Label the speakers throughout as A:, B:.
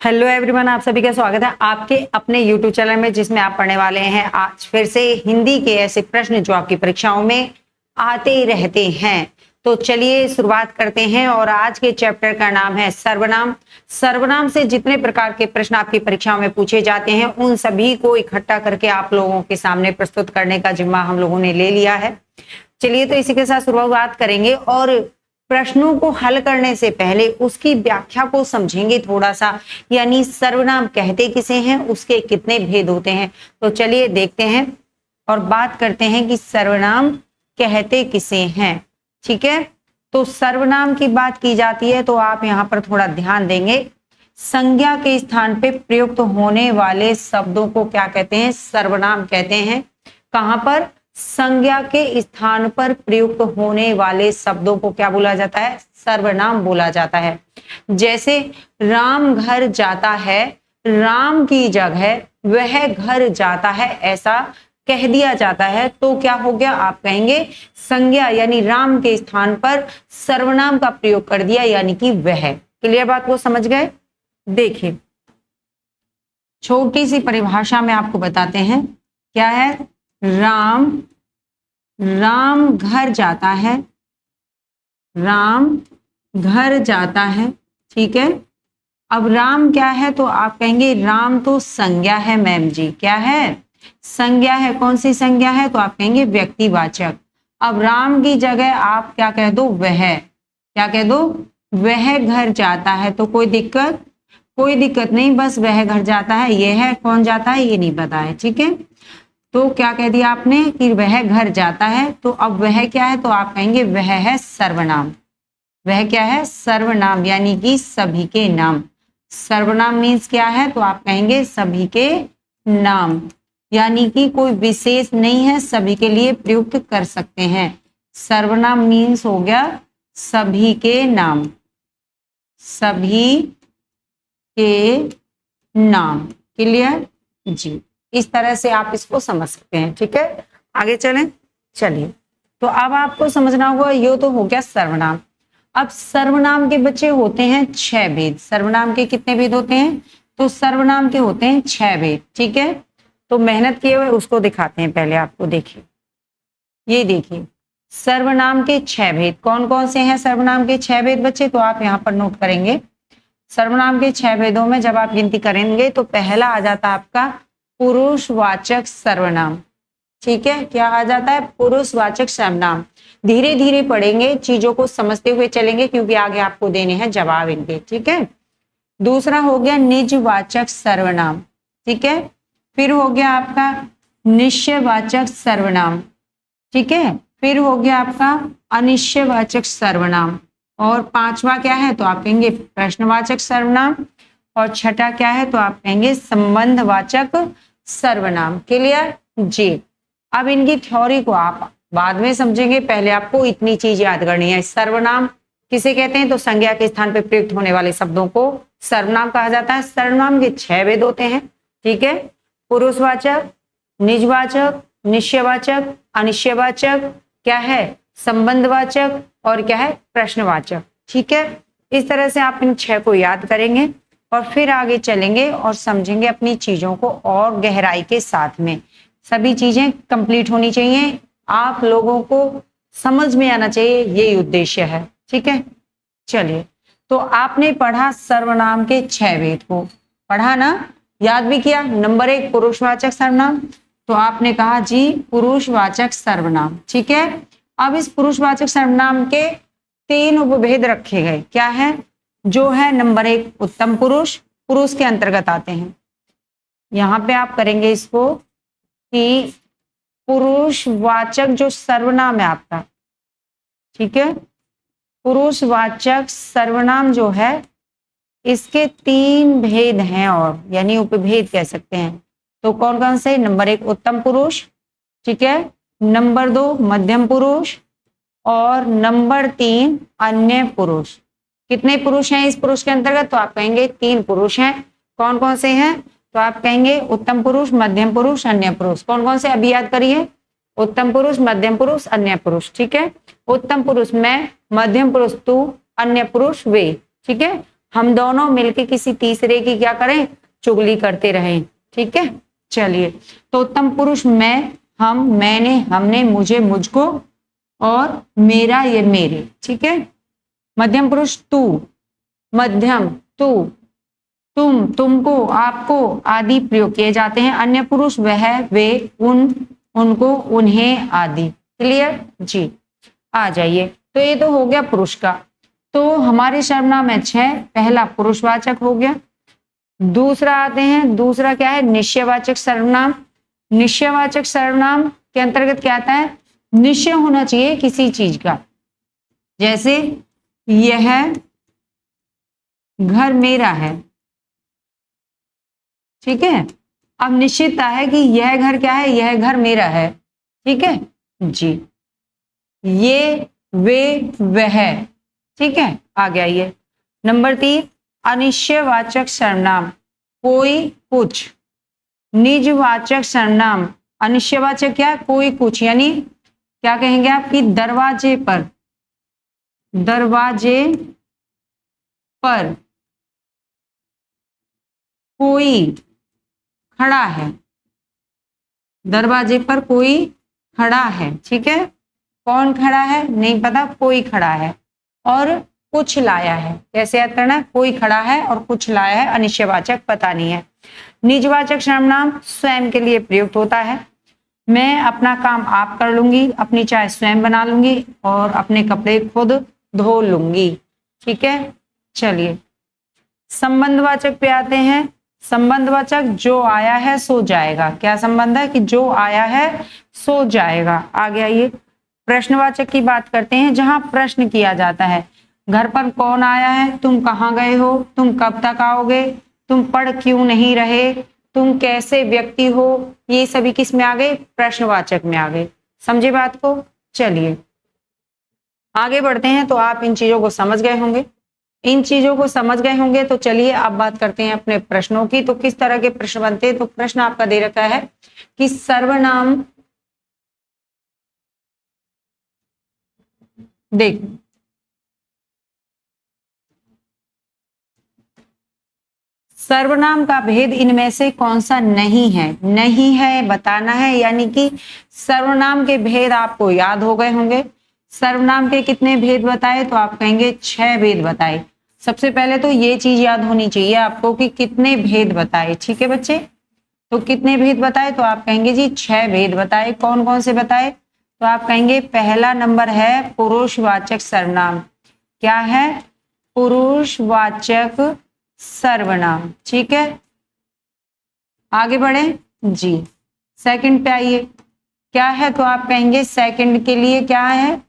A: Hello everyone, आप सभी का स्वागत है आपके अपने यूट्यूब चैनल में, जिसमें आप पढ़ने वाले हैं आज फिर से हिंदी के ऐसे प्रश्न जो आपकी परीक्षाओं में आते रहते हैं। तो चलिए शुरुआत करते हैं। और आज के चैप्टर का नाम है सर्वनाम। सर्वनाम से जितने प्रकार के प्रश्न आपकी परीक्षाओं में पूछे जाते हैं, उन सभी को इकट्ठा करके आप लोगों के सामने प्रस्तुत करने का जिम्मा हम लोगों ने ले लिया है। चलिए तो इसी के साथ शुरुआत करेंगे और प्रश्नों को हल करने से पहले उसकी व्याख्या को समझेंगे थोड़ा सा, यानी सर्वनाम कहते किसे हैं, उसके कितने भेद होते हैं। तो चलिए देखते हैं और बात करते हैं कि सर्वनाम कहते किसे हैं। ठीक है, तो सर्वनाम की बात की जाती है तो आप यहाँ पर थोड़ा ध्यान देंगे। संज्ञा के स्थान पे प्रयुक्त होने वाले शब्दों को क्या कहते हैं? सर्वनाम कहते हैं। कहां पर? संज्ञा के स्थान पर प्रयुक्त होने वाले शब्दों को क्या बोला जाता है? सर्वनाम बोला जाता है। जैसे राम घर जाता है, राम की जगह वह घर जाता है ऐसा कह दिया जाता है तो क्या हो गया? आप कहेंगे संज्ञा यानी राम के स्थान पर सर्वनाम का प्रयोग कर दिया, यानी कि वह। क्लियर बात को समझ गए? देखिए छोटी सी परिभाषा में आपको बताते हैं क्या है। राम घर जाता है, राम घर जाता है। ठीक है, अब राम क्या है? तो आप कहेंगे राम तो संज्ञा है मैम जी। क्या है? संज्ञा है। कौन सी संज्ञा है? तो आप कहेंगे व्यक्तिवाचक। अब राम की जगह आप क्या कह दो? वह। क्या कह दो? वह घर जाता है। तो कोई दिक्कत? कोई दिक्कत नहीं, बस वह घर जाता है। यह है कौन जाता है ये नहीं पता है। ठीक है, तो क्या कह दिया आपने कि वह घर जाता है। तो अब वह क्या है? तो आप कहेंगे वह है सर्वनाम। वह क्या है? सर्वनाम, यानी कि सभी के नाम। सर्वनाम मीन्स क्या है? तो आप कहेंगे सभी के नाम, यानी कि कोई विशेष नहीं है, सभी के लिए प्रयुक्त कर सकते हैं। सर्वनाम मीन्स हो गया सभी के नाम, सभी के नाम। क्लियर जी? इस तरह से आप इसको समझ सकते हैं। ठीक है, आगे चलें। चलिए, तो अब आपको समझना होगा, ये तो हो गया सर्वनाम। अब सर्वनाम के बच्चे होते हैं 6 भेद। सर्वनाम के कितने भेद होते हैं? तो सर्वनाम के होते हैं 6 भेद। ठीक है, तो मेहनत किए हुए उसको दिखाते हैं पहले आपको। देखिए, ये देखिए सर्वनाम के 6 भेद कौन कौन से हैं? सर्वनाम के 6 भेद बच्चे, तो आप यहाँ पर नोट करेंगे। सर्वनाम के 6 भेदों में जब आप गिनती करेंगे तो पहला आ जाता है आपका पुरुषवाचक सर्वनाम। ठीक है, क्या आ जाता है? पुरुषवाचक सर्वनाम। धीरे धीरे पढ़ेंगे, चीजों को समझते हुए चलेंगे, क्योंकि आगे आपको देने हैं जवाब इनके। ठीक है, दूसरा हो गया निजवाचक सर्वनाम। ठीक है, फिर हो गया आपका निश्चयवाचक सर्वनाम। ठीक है, फिर हो गया आपका अनिश्चयवाचक सर्वनाम। और पांचवा क्या है? तो आप कहेंगे प्रश्नवाचक सर्वनाम। और छठा क्या है? तो आप कहेंगे संबंधवाचक सर्वनाम। क्लियर जी? अब इनकी थ्योरी को आप बाद में समझेंगे, पहले आपको इतनी चीज याद करनी है। सर्वनाम किसे कहते हैं? तो संज्ञा के स्थान पर प्रयुक्त होने वाले शब्दों को सर्वनाम कहा जाता है। सर्वनाम के 6 भेद होते हैं। ठीक है, पुरुषवाचक, निजवाचक, निश्चयवाचक, अनिश्चयवाचक, क्या है? संबंधवाचक, और क्या है? प्रश्नवाचक। ठीक है, इस तरह से आप इन 6 को याद करेंगे और फिर आगे चलेंगे और समझेंगे अपनी चीजों को और गहराई के साथ में। सभी चीजें कंप्लीट होनी चाहिए, आप लोगों को समझ में आना चाहिए, यही उद्देश्य है। ठीक है, चलिए, तो आपने पढ़ा सर्वनाम के 6 भेद को, पढ़ा ना? याद भी किया। नंबर 1 पुरुषवाचक सर्वनाम, तो आपने कहा जी पुरुषवाचक सर्वनाम। ठीक है, अब इस पुरुषवाचक सर्वनाम के 3 उपभेद रखे गए। क्या है? जो है नंबर 1 उत्तम पुरुष, पुरुष के अंतर्गत आते हैं। यहां पे आप करेंगे इसको कि पुरुषवाचक जो सर्वनाम है आपका, ठीक है, पुरुषवाचक सर्वनाम जो है इसके 3 भेद हैं, और यानी उपभेद कह सकते हैं। तो कौन कौन से? नंबर 1 उत्तम पुरुष, ठीक है, नंबर 2 मध्यम पुरुष, और नंबर 3 अन्य पुरुष। कितने पुरुष हैं इस पुरुष के अंतर्गत? तो आप कहेंगे 3 पुरुष हैं। कौन कौन से हैं? तो आप कहेंगे उत्तम पुरुष, मध्यम पुरुष, अन्य पुरुष। कौन कौन से? अभी याद करिए। उत्तम पुरुष, मध्यम पुरुष, अन्य पुरुष। ठीक है, उत्तम पुरुष मैं, मध्यम पुरुष तू, अन्य पुरुष वे। ठीक है, हम दोनों मिलके किसी तीसरे की क्या करें, चुगली करते रहें। ठीक है, चलिए। तो उत्तम पुरुष मैं, हम, मैंने, हमने, मुझे, मुझको, और मेरा, ये मेरे। ठीक है। मध्यम पुरुष तू, मध्यम, तू, तुम, तुमको, आपको आदि प्रयोग किए जाते हैं। अन्य पुरुष वह, वे, उन, उनको, उन्हें आदि। क्लियर जी। आ जाइए। तो ये तो हो गया पुरुष का। तो हमारे सर्वनाम है 6। पहला पुरुषवाचक हो गया। दूसरा आते हैं, दूसरा क्या है, निश्चयवाचक सर्वनाम। निश्चयवाचक सर्वनाम के अंतर्गत क्या आता है, निश्चय होना चाहिए किसी चीज का। जैसे यह घर मेरा है। ठीक है। अब निश्चितता है कि यह घर क्या है, यह घर मेरा है। ठीक है जी। ये, वे, वह। ठीक है, आ गया ये। नंबर 3, अनिश्चयवाचक सर्वनाम, कोई, कुछ। निजवाचक सर्वनाम, अनिश्चयवाचक क्या है, कोई, कुछ। यानी क्या कहेंगे आप कि दरवाजे पर, दरवाजे पर कोई खड़ा है, दरवाजे पर कोई खड़ा है। ठीक है। कौन खड़ा है नहीं पता, कोई खड़ा है और कुछ लाया है। कैसे याद करना है, कोई खड़ा है और कुछ लाया है, अनिश्चयवाचक पता नहीं है। निजवाचक सर्वनाम स्वयं के लिए प्रयुक्त होता है। मैं अपना काम आप कर लूंगी, अपनी चाय स्वयं बना लूंगी और अपने कपड़े खुद धो लूंगी। ठीक है, चलिए। संबंधवाचक पे आते हैं। संबंधवाचक जो आया है सो जाएगा। क्या संबंध है कि जो आया है सो जाएगा। आगे आइए। प्रश्नवाचक की बात करते हैं, जहां प्रश्न किया जाता है। घर पर कौन आया है, तुम कहाँ गए हो, तुम कब तक आओगे, तुम पढ़ क्यों नहीं रहे, तुम कैसे व्यक्ति हो, ये सभी किस में आ गए, प्रश्नवाचक में आ गए। समझे बात को। चलिए आगे बढ़ते हैं। तो आप इन चीजों को समझ गए होंगे, इन चीजों को समझ गए होंगे। तो चलिए अब बात करते हैं अपने प्रश्नों की। तो किस तरह के प्रश्न बनते हैं। तो प्रश्न आपका दे रखा है कि सर्वनाम, देख सर्वनाम का भेद इनमें से कौन सा नहीं है, नहीं है बताना है। यानी कि सर्वनाम के भेद आपको याद हो गए होंगे। सर्वनाम के कितने भेद बताए, तो आप कहेंगे 6 भेद बताए। सबसे पहले तो ये चीज याद होनी चाहिए आपको कि कितने भेद बताए। ठीक है बच्चे, तो कितने भेद बताए, तो आप कहेंगे जी 6 भेद बताए। कौन कौन से बताए, तो आप कहेंगे पहला नंबर है पुरुषवाचक सर्वनाम। क्या है, पुरुषवाचक सर्वनाम। ठीक है, आगे बढ़े जी। सेकंड पे आइए, क्या है, तो आप कहेंगे सेकंड के लिए क्या है,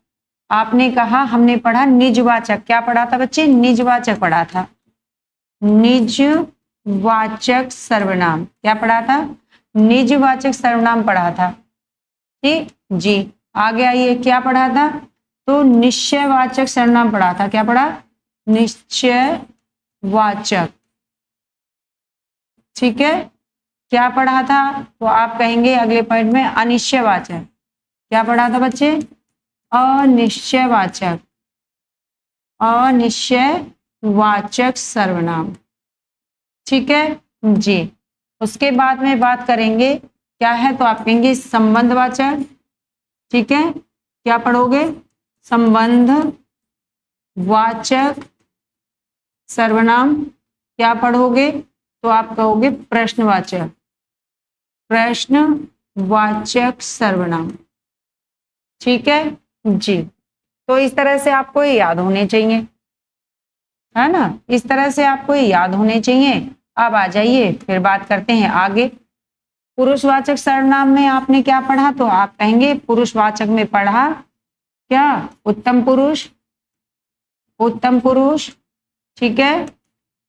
A: आपने कहा, हमने पढ़ा निजवाचक। क्या पढ़ा था बच्चे, निजवाचक पढ़ा था। निजवाचक सर्वनाम क्या पढ़ा था, निजवाचक सर्वनाम पढ़ा था। ठीक जी। आगे आइए, क्या पढ़ा था, तो निश्चयवाचक सर्वनाम पढ़ा था। क्या पढ़ा, निश्चयवाचक। ठीक है, क्या पढ़ा था, तो आप कहेंगे अगले पॉइंट में अनिश्चयवाचक। क्या पढ़ा था बच्चे, अनिश्चयवाचक, अनिश्चयवाचक सर्वनाम। ठीक है जी। उसके बाद में बात करेंगे क्या है, तो आप कहेंगे संबंधवाचक। ठीक है, क्या पढ़ोगे, संबंधवाचक सर्वनाम। क्या पढ़ोगे, तो आप कहोगे प्रश्नवाचक, प्रश्नवाचक सर्वनाम। ठीक है जी। तो इस तरह से आपको ये याद होने चाहिए, है ना, इस तरह से आपको ये याद होने चाहिए। अब आ जाइए फिर बात करते हैं आगे। पुरुषवाचक सर्वनाम में आपने क्या पढ़ा, तो आप कहेंगे पुरुषवाचक में पढ़ा क्या, उत्तम पुरुष, उत्तम पुरुष। ठीक है,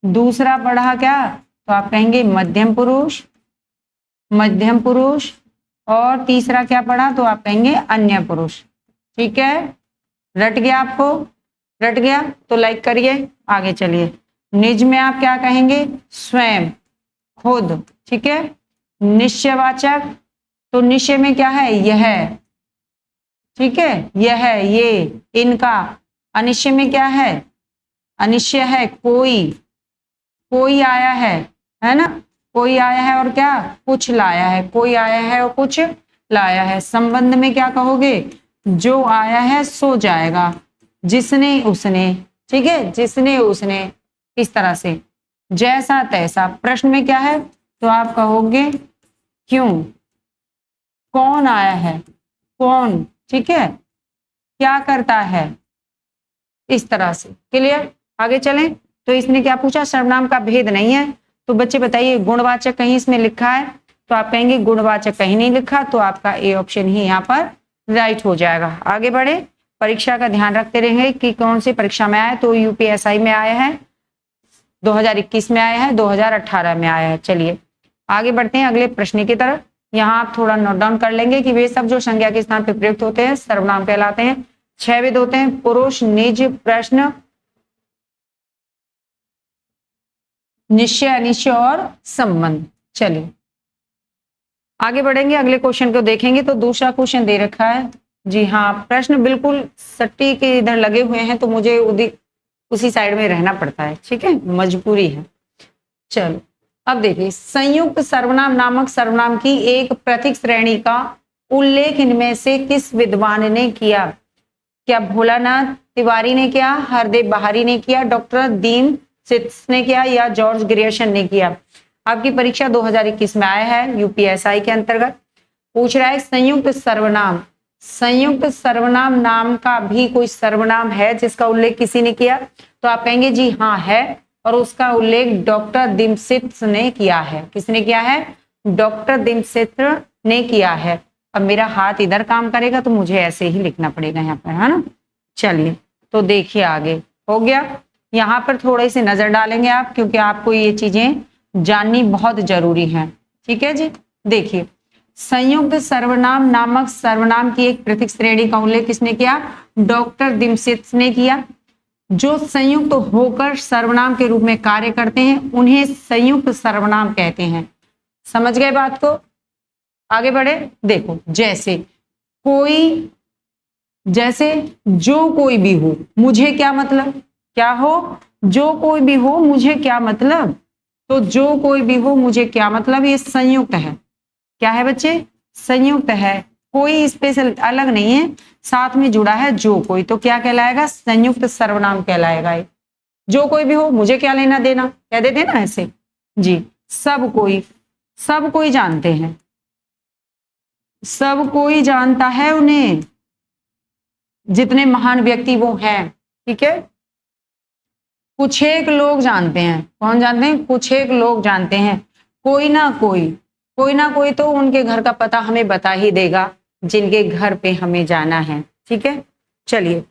A: दूसरा पढ़ा क्या, तो आप कहेंगे मध्यम पुरुष, मध्यम पुरुष। और तीसरा क्या पढ़ा, तो आप कहेंगे अन्य पुरुष। ठीक है, रट गया आपको, रट गया तो लाइक करिए। आगे चलिए। निज में आप क्या कहेंगे, स्वयं, खुद। ठीक है, निश्चयवाचक, तो निश्चय में क्या है, यह। ठीक है, यह, ये, इनका। अनिश्चय में क्या है, अनिश्चय है कोई। कोई आया है ना, कोई आया है और क्या, कुछ लाया है, कोई आया है और कुछ लाया है। संबंध में क्या कहोगे, जो आया है सो जाएगा, जिसने उसने, ठीक है, जिसने उसने, इस तरह से, जैसा तैसा। प्रश्न में क्या है तो आप कहोगे क्यों, कौन आया है, कौन, ठीक है, क्या करता है, इस तरह से। क्लियर, आगे चलें। तो इसने क्या पूछा, सर्वनाम का भेद नहीं है। तो बच्चे बताइए गुणवाचक कहीं इसमें लिखा है, तो आप कहेंगे गुणवाचक कहीं नहीं लिखा, तो आपका ए ऑप्शन ही यहाँ पर राइट हो जाएगा। आगे बढ़े, परीक्षा का ध्यान रखते रहेंगे कि कौन सी परीक्षा में आया। तो यूपीएसआई में आया है, 2021 में आया है, 2018 में आया है। चलिए आगे बढ़ते हैं अगले प्रश्न की तरफ। यहाँ आप थोड़ा नोट डाउन कर लेंगे कि वे सब जो संज्ञा के स्थान पर प्रयुक्त होते हैं सर्वनाम कहलाते हैं। 6 विध होते हैं, पुरुष, निज, प्रश्न, निश्चय, अनिश्चय और संबंध। चलिए आगे बढ़ेंगे, अगले क्वेश्चन को देखेंगे। तो दूसरा क्वेश्चन दे रखा है, जी हाँ, प्रश्न बिल्कुल सट्टी के इधर लगे हुए हैं, तो मुझे उसी साइड में रहना पड़ता है, ठीक है, मजबूरी है। चलो अब देखिए, संयुक्त सर्वनाम नामक सर्वनाम की एक प्रतीक श्रेणी का उल्लेख इनमें से किस विद्वान ने किया। क्या भोलानाथ तिवारी ने किया, हरदेव बहारी ने किया, डॉक्टर दीन सित्स ने किया, या जॉर्ज ग्रियर्सन ने किया। आपकी परीक्षा 2021 में आया है, यूपीएसआई के अंतर्गत पूछ रहा है संयुक्त सर्वनाम, संयुक्त सर्वनाम नाम का भी कोई सर्वनाम है जिसका उल्लेख किसी ने किया। तो आप कहेंगे जी हाँ है, और उसका उल्लेख डॉक्टर दिमसित्स ने किया है। किसने किया है, डॉक्टर दिमसित्स ने किया है। अब मेरा हाथ इधर काम करेगा तो मुझे ऐसे ही लिखना पड़ेगा यहाँ पर, है ना। चलिए तो देखिए आगे हो गया। यहाँ पर थोड़ी सी नजर डालेंगे आप, क्योंकि आपको ये चीजें जाननी बहुत जरूरी है, ठीक है जी। देखिए, संयुक्त सर्वनाम नामक सर्वनाम की एक प्रतीक श्रेणी का उल्लेख किसने किया, डॉक्टर दिमसित्स ने किया। जो संयुक्त होकर सर्वनाम के रूप में कार्य करते हैं उन्हें संयुक्त सर्वनाम कहते हैं। समझ गए बात को, आगे बढ़े। देखो, जैसे कोई, जैसे जो कोई भी हो, मुझे क्या मतलब, क्या हो, जो कोई भी हो मुझे क्या मतलब। तो जो कोई भी हो मुझे क्या मतलब, ये संयुक्त है। क्या है बच्चे, संयुक्त है, कोई स्पेशल अलग नहीं है, साथ में जुड़ा है जो कोई, तो क्या कहलाएगा, संयुक्त सर्वनाम कहलाएगा। जो कोई भी हो मुझे क्या लेना देना, कह देते हैं ना ऐसे जी। सब कोई, सब कोई जानते हैं, सब कोई जानता है उन्हें, जितने महान व्यक्ति वो हैं, ठीक है। कुछ एक लोग जानते हैं, कौन जानते हैं, कुछ एक लोग जानते हैं। कोई ना कोई, कोई ना कोई तो उनके घर का पता हमें बता ही देगा, जिनके घर पे हमें जाना है, ठीक है। चलिए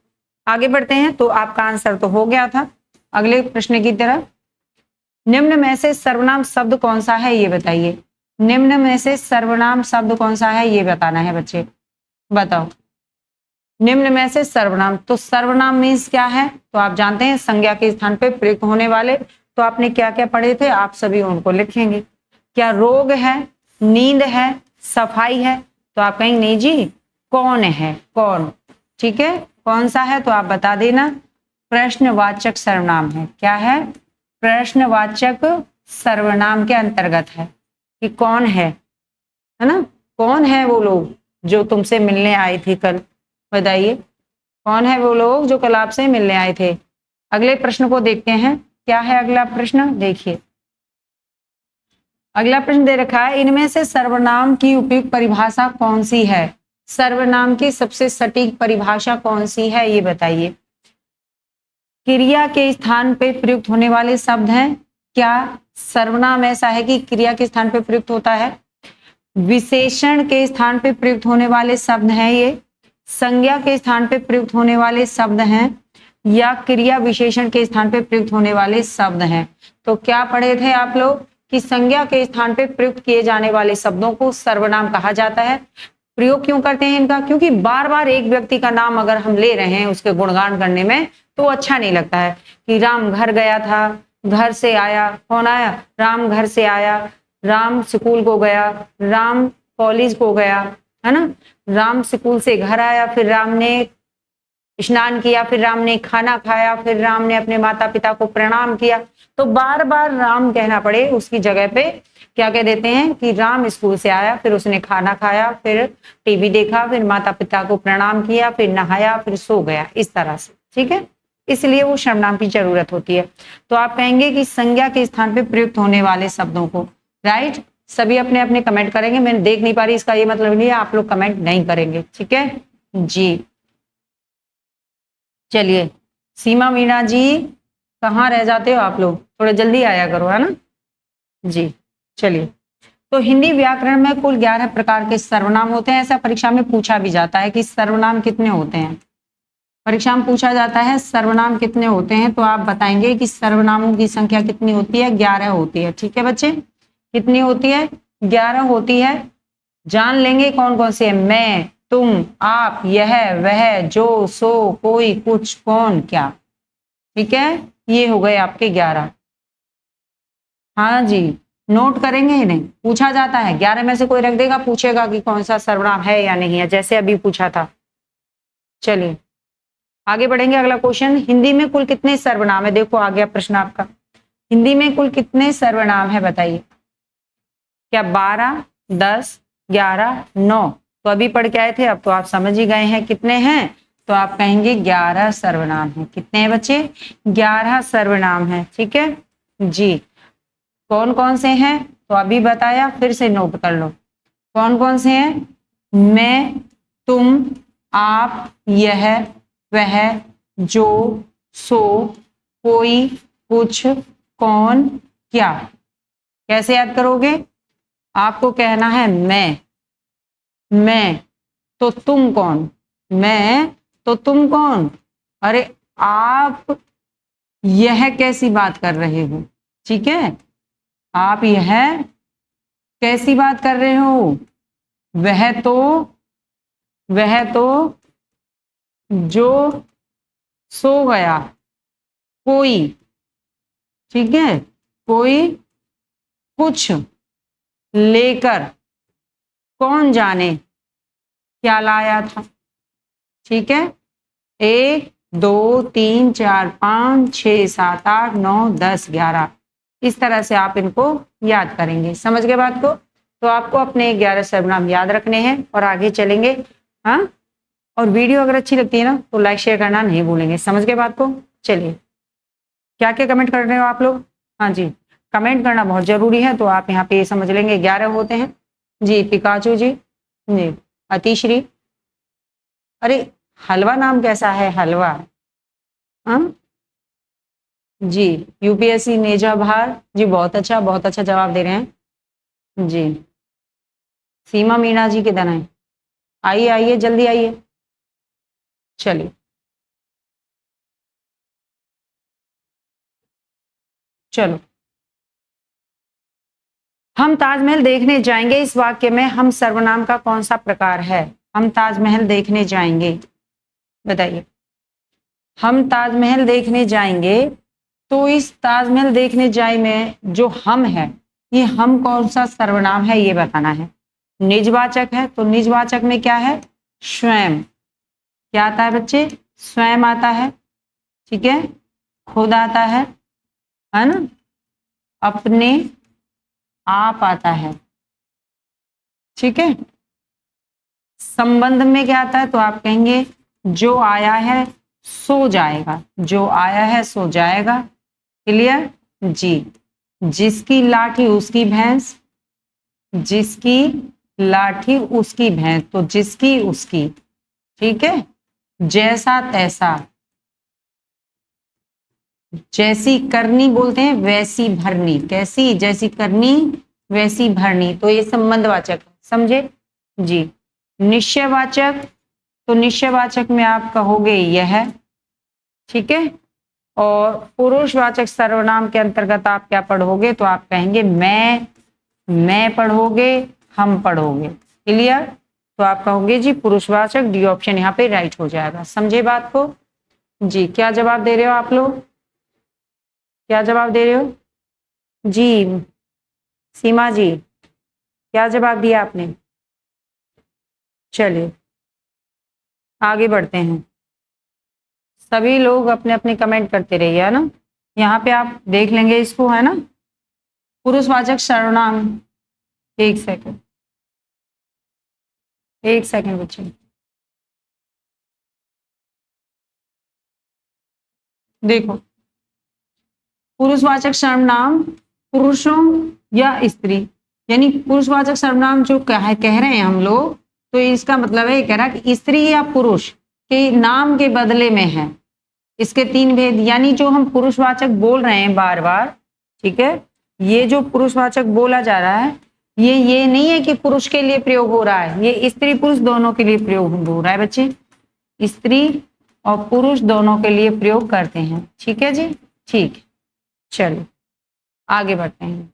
A: आगे बढ़ते हैं। तो आपका आंसर तो हो गया था। अगले प्रश्न की तरफ, निम्न में से सर्वनाम शब्द कौन सा है ये बताइए। निम्न में से सर्वनाम शब्द कौन सा है ये बताना है बच्चे, बताओ। निम्न में से सर्वनाम, तो सर्वनाम मीन्स क्या है, तो आप जानते हैं संज्ञा के स्थान पे प्रयुक्त होने वाले। तो आपने क्या क्या पढ़े थे, आप सभी उनको लिखेंगे। क्या रोग है, नींद है, सफाई है। तो आप कहेंगे नहीं जी, कौन है, कौन, ठीक है, कौन सा है तो आप बता देना। प्रश्नवाचक सर्वनाम है, क्या है, प्रश्नवाचक सर्वनाम के अंतर्गत है कि कौन है ना, कौन है वो लोग जो तुमसे मिलने आए थे कल, बताइए कौन है वो लोग जो कल आपसे मिलने आए थे। अगले प्रश्न को देखते हैं, क्या है अगला प्रश्न, देखिए अगला प्रश्न दे रखा है, इनमें से सर्वनाम की उपयुक्त परिभाषा कौन सी है। सर्वनाम की सबसे सटीक परिभाषा कौन सी है ये बताइए। क्रिया के स्थान पे प्रयुक्त होने वाले शब्द हैं। क्या सर्वनाम ऐसा है कि क्रिया के स्थान पे प्रयुक्त होता है। विशेषण के स्थान पे प्रयुक्त होने वाले शब्द हैं ये। संज्ञा के स्थान पे प्रयुक्त होने वाले शब्द हैं, या क्रिया विशेषण के स्थान पे प्रयुक्त होने वाले शब्द हैं। तो क्या पढ़े थे आप लोग कि संज्ञा के स्थान पे प्रयुक्त किए जाने वाले शब्दों को सर्वनाम कहा जाता है। प्रयोग क्यों करते हैं इनका, क्योंकि बार बार एक व्यक्ति का नाम अगर हम ले रहे हैं उसके गुणगान करने में तो अच्छा नहीं लगता है कि राम घर गया था, घर से आया, कौन आया, राम घर से आया, राम स्कूल को गया, राम कॉलेज को गया, है ना, राम स्कूल से घर आया, फिर राम ने स्नान किया, फिर राम ने खाना खाया, फिर राम ने अपने माता पिता को प्रणाम किया। तो बार बार राम कहना पड़े उसकी जगह पे क्या कह देते हैं कि राम स्कूल से आया, फिर उसने खाना खाया, फिर टीवी देखा, फिर माता पिता को प्रणाम किया, फिर नहाया, फिर सो गया, इस तरह से। ठीक है, इसलिए वो सर्वनाम की जरूरत होती है। तो आप कहेंगे कि संज्ञा के स्थान पे प्रयुक्त होने वाले शब्दों को। राइट, सभी अपने अपने कमेंट करेंगे। मैं देख नहीं पा रही, इसका ये मतलब नहीं है आप लोग कमेंट नहीं करेंगे। ठीक है जी, चलिए। सीमा मीणा जी, कहाँ रह जाते हो आप लोग, थोड़ा जल्दी आया करो, है ना जी। चलिए, तो हिंदी व्याकरण में कुल 11 प्रकार के सर्वनाम होते हैं। ऐसा परीक्षा में पूछा भी जाता है कि सर्वनाम कितने होते हैं। परीक्षा में पूछा जाता है सर्वनाम कितने होते हैं, तो आप बताएंगे कि सर्वनामों की संख्या कितनी होती है, 11 होती है। ठीक है बच्चे, कितनी होती है, 11 होती है। जान लेंगे कौन कौन से, मैं, तुम, आप, यह, वह, जो, सो, कोई, कुछ, कौन, क्या। ठीक है, ये हो गए आपके 11। हाँ जी, नोट करेंगे इन्हें, पूछा जाता है। 11 में से कोई रख देगा, पूछेगा कि कौन सा सर्वनाम है या नहीं है, जैसे अभी पूछा था। चलिए आगे बढ़ेंगे। अगला क्वेश्चन, हिंदी में कुल कितने सर्वनाम है। देखो आ गया प्रश्न आपका, हिंदी में कुल कितने सर्वनाम है बताइए। क्या 12, 10, 11, 9? तो अभी पढ़ के आए थे, अब तो आप समझ ही गए हैं कितने हैं। तो आप कहेंगे 11 सर्वनाम है। कितने हैं बच्चे, 11 सर्वनाम है। ठीक है जी, कौन कौन से हैं तो अभी बताया, फिर से नोट कर लो। कौन कौन से हैं, मैं, तुम, आप, यह, वह, जो, सो, कोई, कुछ, कौन, क्या। कैसे याद करोगे, आपको कहना है मैं तो तुम कौन, मैं तो तुम कौन। अरे आप यह कैसी बात कर रहे हो। ठीक है, आप यह कैसी बात कर रहे हो। वह तो जो सो गया, कोई। ठीक है, कोई कुछ लेकर कौन जाने क्या लाया था। ठीक है, 1, 2, 3, 4, 5, 6, 7, 8, 9, 10, 11, इस तरह से आप इनको याद करेंगे। समझ गए बात को। तो आपको अपने 11 सर्वनाम याद रखने हैं और आगे चलेंगे। हाँ, और वीडियो अगर अच्छी लगती है ना तो लाइक शेयर करना नहीं भूलेंगे। समझ गए बात को। चलिए, क्या क्या कमेंट कर रहे हो आप लोग। हाँ जी, कमेंट करना बहुत जरूरी है। तो आप यहाँ पे समझ लेंगे 11 होते हैं जी। पिकाचू जी, अतिश्री, अरे हलवा नाम कैसा है, हलवा। हाँ जी, यूपीएससी नेजा भार जी, बहुत अच्छा जवाब दे रहे हैं जी। सीमा मीणा जी किधर है, आइए आइए जल्दी आइए। चलिए, चलो हम ताजमहल देखने जाएंगे। इस वाक्य में हम सर्वनाम का कौन सा प्रकार है। हम ताजमहल देखने जाएंगे, बताइए। हम ताजमहल देखने जाएंगे, तो इस ताजमहल देखने जाए में जो हम है, ये हम कौन सा सर्वनाम है ये बताना है। निजवाचक है, तो निजवाचक में क्या है, स्वयं। क्या आता है बच्चे, स्वयं आता है। ठीक है, खुद आता है ना, अपने आप आता है। ठीक है, संबंध में क्या आता है, तो आप कहेंगे जो आया है सो जाएगा, जो आया है सो जाएगा। क्लियर जी, जिसकी लाठी उसकी भैंस, जिसकी लाठी उसकी भैंस, तो जिसकी उसकी। ठीक है, जैसा तैसा, जैसी करनी बोलते हैं वैसी भरनी, कैसी, जैसी करनी वैसी भरनी, तो ये संबंधवाचक समझे जी। निश्चयवाचक, तो निश्चयवाचक में आप कहोगे यह। ठीक है, और पुरुषवाचक सर्वनाम के अंतर्गत आप क्या पढ़ोगे, तो आप कहेंगे मैं पढ़ोगे, हम पढ़ोगे। क्लियर, तो आप कहोगे जी पुरुषवाचक, डी ऑप्शन यहाँ पे राइट हो जाएगा। समझे बात को जी। क्या जवाब दे रहे हो आप लोग, क्या जवाब दे रहे हो जी। सीमा जी, क्या जवाब दिया आपने। चलिए आगे बढ़ते हैं। सभी लोग अपने अपने कमेंट करते रहिए, है ना। यहाँ पे आप देख लेंगे इसको, है ना। पुरुषवाचक सर्वनाम, एक सेकंड, एक सेकंड बच्चे। देखो, पुरुषवाचक सर्वनाम पुरुषों या स्त्री, यानी पुरुषवाचक सर्वनाम जो कह रहे हैं हम लोग, तो इसका मतलब है, कह रहा है कि स्त्री या पुरुष के नाम के बदले में है। इसके तीन भेद, यानी जो हम पुरुषवाचक बोल रहे हैं बार बार, ठीक है, ये जो पुरुषवाचक बोला जा रहा है, ये नहीं है कि पुरुष के लिए प्रयोग हो रहा है, ये स्त्री पुरुष दोनों के लिए प्रयोग हो रहा है बच्चे। स्त्री और पुरुष दोनों के लिए प्रयोग करते हैं, ठीक है जी, ठीक। चलो आगे बढ़ते हैं।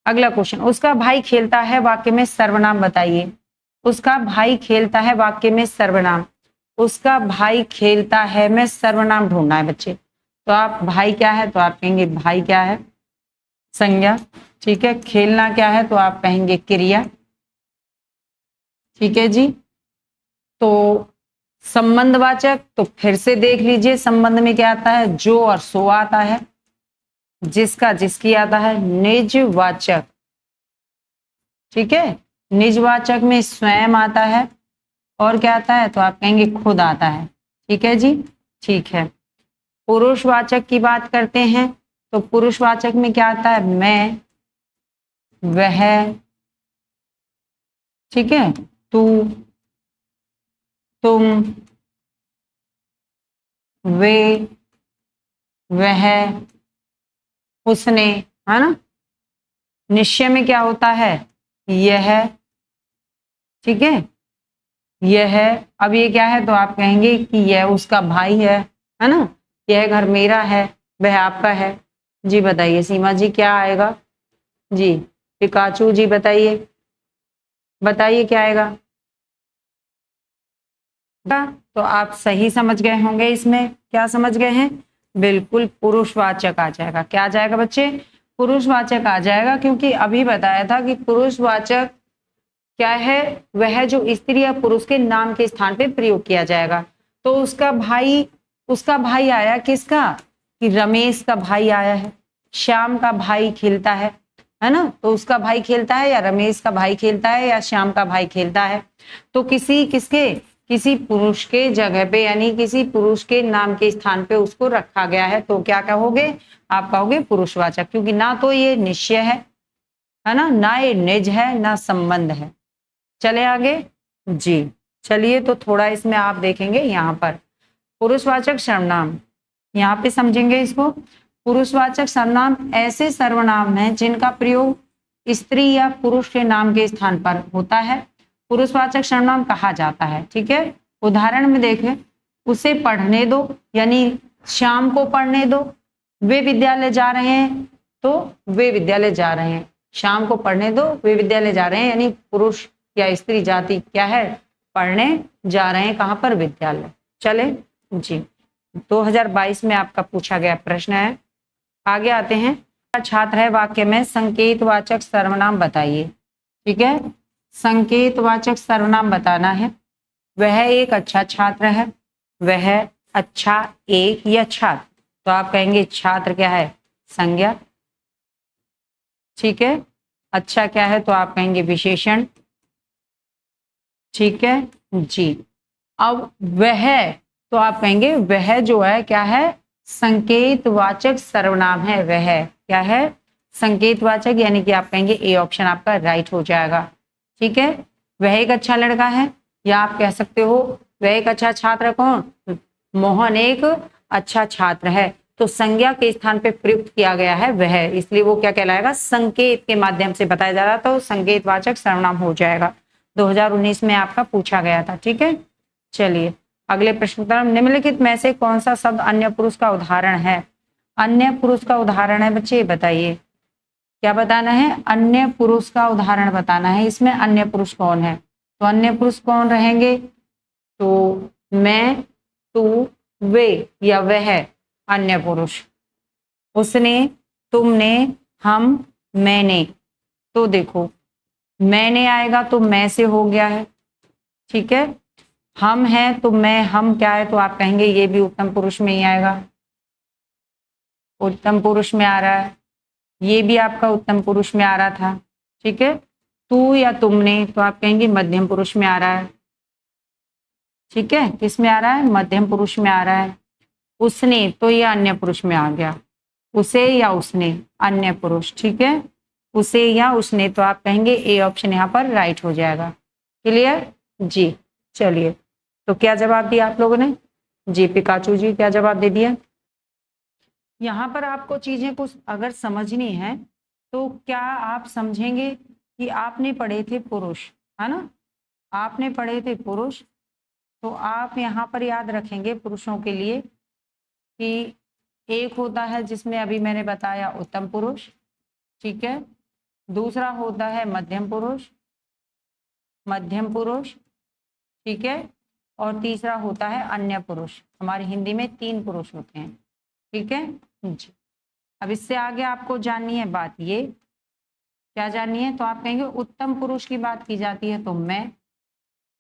A: अगला क्वेश्चन, उसका भाई खेलता है वाक्य में सर्वनाम बताइए। उसका भाई खेलता है वाक्य में सर्वनाम, उसका भाई खेलता है में सर्वनाम ढूंढना है बच्चे। तो आप भाई क्या है, तो आप कहेंगे भाई क्या है, संज्ञा, ठीक है। खेलना क्या है, तो आप कहेंगे क्रिया, ठीक है जी। तो संबंधवाचक, तो फिर से देख लीजिए संबंध में क्या आता है, जो और सो आता है। जिसका जिसकी आता है। निजवाचक, ठीक है, निजवाचक में स्वयं आता है, और क्या आता है, तो आप कहेंगे खुद आता है, ठीक है जी, ठीक है। पुरुषवाचक की बात करते हैं, तो पुरुषवाचक में क्या आता है, मैं, वह, ठीक है, तू, तुम, वे, वह, उसने, है ना। निश्चय में क्या होता है, यह, ठीक है, यह। अब ये क्या है, तो आप कहेंगे कि यह उसका भाई है ना। यह घर मेरा है, वह आपका है। जी बताइए सीमा जी, क्या आएगा जी। पिकाचू जी बताइए, बताइए क्या आएगा। तो आप सही समझ गए होंगे, इसमें क्या समझ गए हैं, बिल्कुल पुरुषवाचक आ जाएगा। क्या आ जाएगा बच्चे, पुरुषवाचक आ जाएगा, क्योंकि अभी बताया था कि पुरुषवाचक क्या है, वह जो स्त्री या पुरुष के नाम के स्थान पे प्रयोग किया जाएगा। तो उसका भाई आया किसका, कि रमेश का भाई आया है। श्याम का भाई खेलता है ना। तो उसका भाई खेलता है, या रमेश का भाई खेलता है, या श्याम का भाई खेलता है। तो किसी पुरुष के जगह पे, यानी किसी पुरुष के नाम के स्थान पे उसको रखा गया है। तो क्या कहोगे, आप कहोगे पुरुषवाचक, क्योंकि ना तो ये निश्चय है ना ये निज है, ना संबंध है। चले आगे जी। चलिए, तो थोड़ा इसमें आप देखेंगे यहाँ पर पुरुषवाचक सर्वनाम, यहाँ पे समझेंगे इसको। पुरुषवाचक सर्वनाम ऐसे सर्वनाम हैं जिनका प्रयोग स्त्री या पुरुष के नाम के स्थान पर होता है, पुरुषवाचक सर्वनाम कहा जाता है, ठीक है। उदाहरण में देखें, उसे पढ़ने दो, यानी शाम को पढ़ने दो। वे विद्यालय जा रहे हैं, तो वे विद्यालय जा रहे हैं। शाम को पढ़ने दो, वे विद्यालय जा रहे हैं, यानी पुरुष या स्त्री जाति क्या है, पढ़ने जा रहे हैं, कहाँ पर, विद्यालय। चले जी, 2022 में आपका पूछा गया प्रश्न है। आगे आते हैं, छात्र है वाक्य में संकेतवाचक सर्वनाम बताइए, ठीक है। संकेतवाचक सर्वनाम बताना है। वह एक अच्छा छात्र है, वह अच्छा एक या छात्र, तो आप कहेंगे छात्र क्या है, संज्ञा, ठीक है। अच्छा क्या है, तो आप कहेंगे विशेषण, ठीक है जी। अब वह, तो आप कहेंगे वह जो है क्या है, संकेतवाचक सर्वनाम है। वह क्या है, संकेतवाचक, यानी कि आप कहेंगे ए ऑप्शन आपका राइट हो जाएगा, ठीक है। वह एक अच्छा लड़का है, या आप कह सकते हो वह एक अच्छा छात्र, कौन, मोहन एक अच्छा छात्र है। तो संज्ञा के स्थान पे प्रयुक्त किया गया है वह, इसलिए वो क्या कहलाएगा, संकेत के माध्यम से बताया जा रहा था, तो संकेतवाचक सर्वनाम हो जाएगा। 2019 में आपका पूछा गया था, ठीक है। चलिए अगले प्रश्न की तरफ, निम्नलिखित में से कौन सा शब्द अन्य पुरुष का उदाहरण है। अन्य पुरुष का उदाहरण है बच्चे, बताइए क्या बताना है, अन्य पुरुष का उदाहरण बताना है। इसमें अन्य पुरुष कौन है, तो अन्य पुरुष कौन रहेंगे, तो मैं, तू, वे या वह अन्य पुरुष। उसने, तुमने, हम, मैंने। तो देखो मैंने आएगा तो मैं से हो गया है, ठीक है। हम है तो मैं, हम क्या है तो आप कहेंगे ये भी उत्तम पुरुष में ही आएगा, उत्तम पुरुष में आ रहा है। ये भी आपका उत्तम पुरुष में आ रहा था, ठीक है। तू या तुमने तो आप कहेंगे मध्यम पुरुष में आ रहा है, ठीक है। किस में आ रहा है? मध्यम पुरुष में आ रहा है। उसने तो ये अन्य पुरुष में आ गया, उसे या उसने, अन्य पुरुष, ठीक है। उसे या उसने तो आप कहेंगे ए ऑप्शन यहाँ पर राइट हो जाएगा। क्लियर जी। चलिए, तो क्या जवाब दिया आप लोगों ने? जी पिकाचू जी क्या जवाब दे दिया? यहाँ पर आपको चीजें कुछ अगर समझनी है तो क्या आप समझेंगे कि आपने पढ़े थे पुरुष, है ना, आपने पढ़े थे पुरुष, तो आप यहाँ पर याद रखेंगे पुरुषों के लिए कि एक होता है जिसमें अभी मैंने बताया उत्तम पुरुष, ठीक है। दूसरा होता है मध्यम पुरुष, मध्यम पुरुष, ठीक है। और तीसरा होता है अन्य पुरुष। हमारी हिंदी में 3 पुरुष होते हैं, ठीक है जी। अब इससे आगे आपको जाननी है बात, ये क्या जाननी है तो आप कहेंगे उत्तम पुरुष की बात की जाती है तो मैं,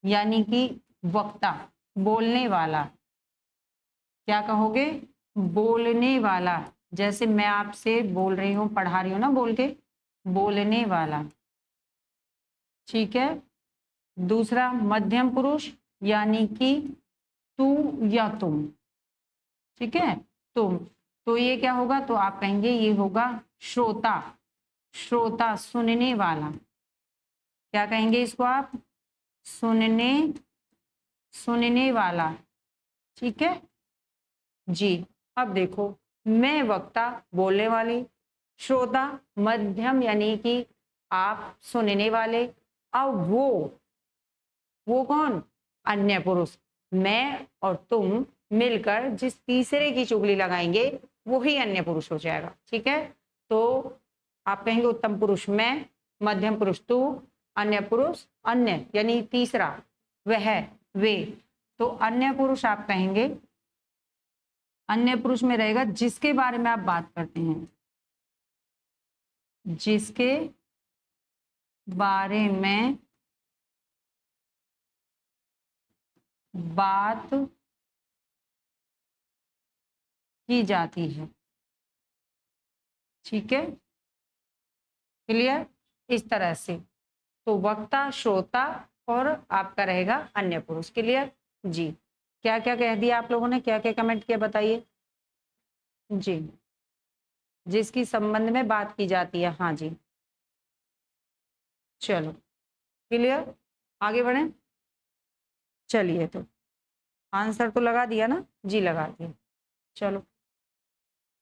A: यानी कि वक्ता, बोलने वाला, क्या कहोगे? बोलने वाला। जैसे मैं आपसे बोल रही हूँ, पढ़ा रही हूँ ना बोल के, बोलने वाला, ठीक है। दूसरा मध्यम पुरुष, यानी कि तू या तुम, ठीक है, तुम। तो ये क्या होगा तो आप कहेंगे ये होगा श्रोता, श्रोता सुनने वाला। क्या कहेंगे इसको आप? सुनने, सुनने वाला, ठीक है जी। अब देखो, मैं वक्ता बोलने वाली, श्रोता मध्यम यानी कि आप सुनने वाले, अब वो कौन? अन्य पुरुष। मैं और तुम मिलकर जिस तीसरे की चुगली लगाएंगे वो ही अन्य पुरुष हो जाएगा, ठीक है। तो आप कहेंगे उत्तम पुरुष मैं, मध्यम पुरुष तू, अन्य पुरुष अन्य यानी तीसरा वह, वे। तो अन्य पुरुष आप कहेंगे, अन्य पुरुष में रहेगा जिसके बारे में आप बात करते हैं, जिसके बारे में बात की जाती है, ठीक है। क्लियर? इस तरह से तो वक्ता, श्रोता और आपका रहेगा अन्य पुरुष। क्लियर जी। क्या क्या कह दिया आप लोगों ने, क्या क्या कमेंट किया बताइए जी। जिसकी संबंध में बात की जाती है, हाँ जी। चलो क्लियर, आगे बढ़े। चलिए, तो आंसर तो लगा दिया ना जी, लगा दिया। चलो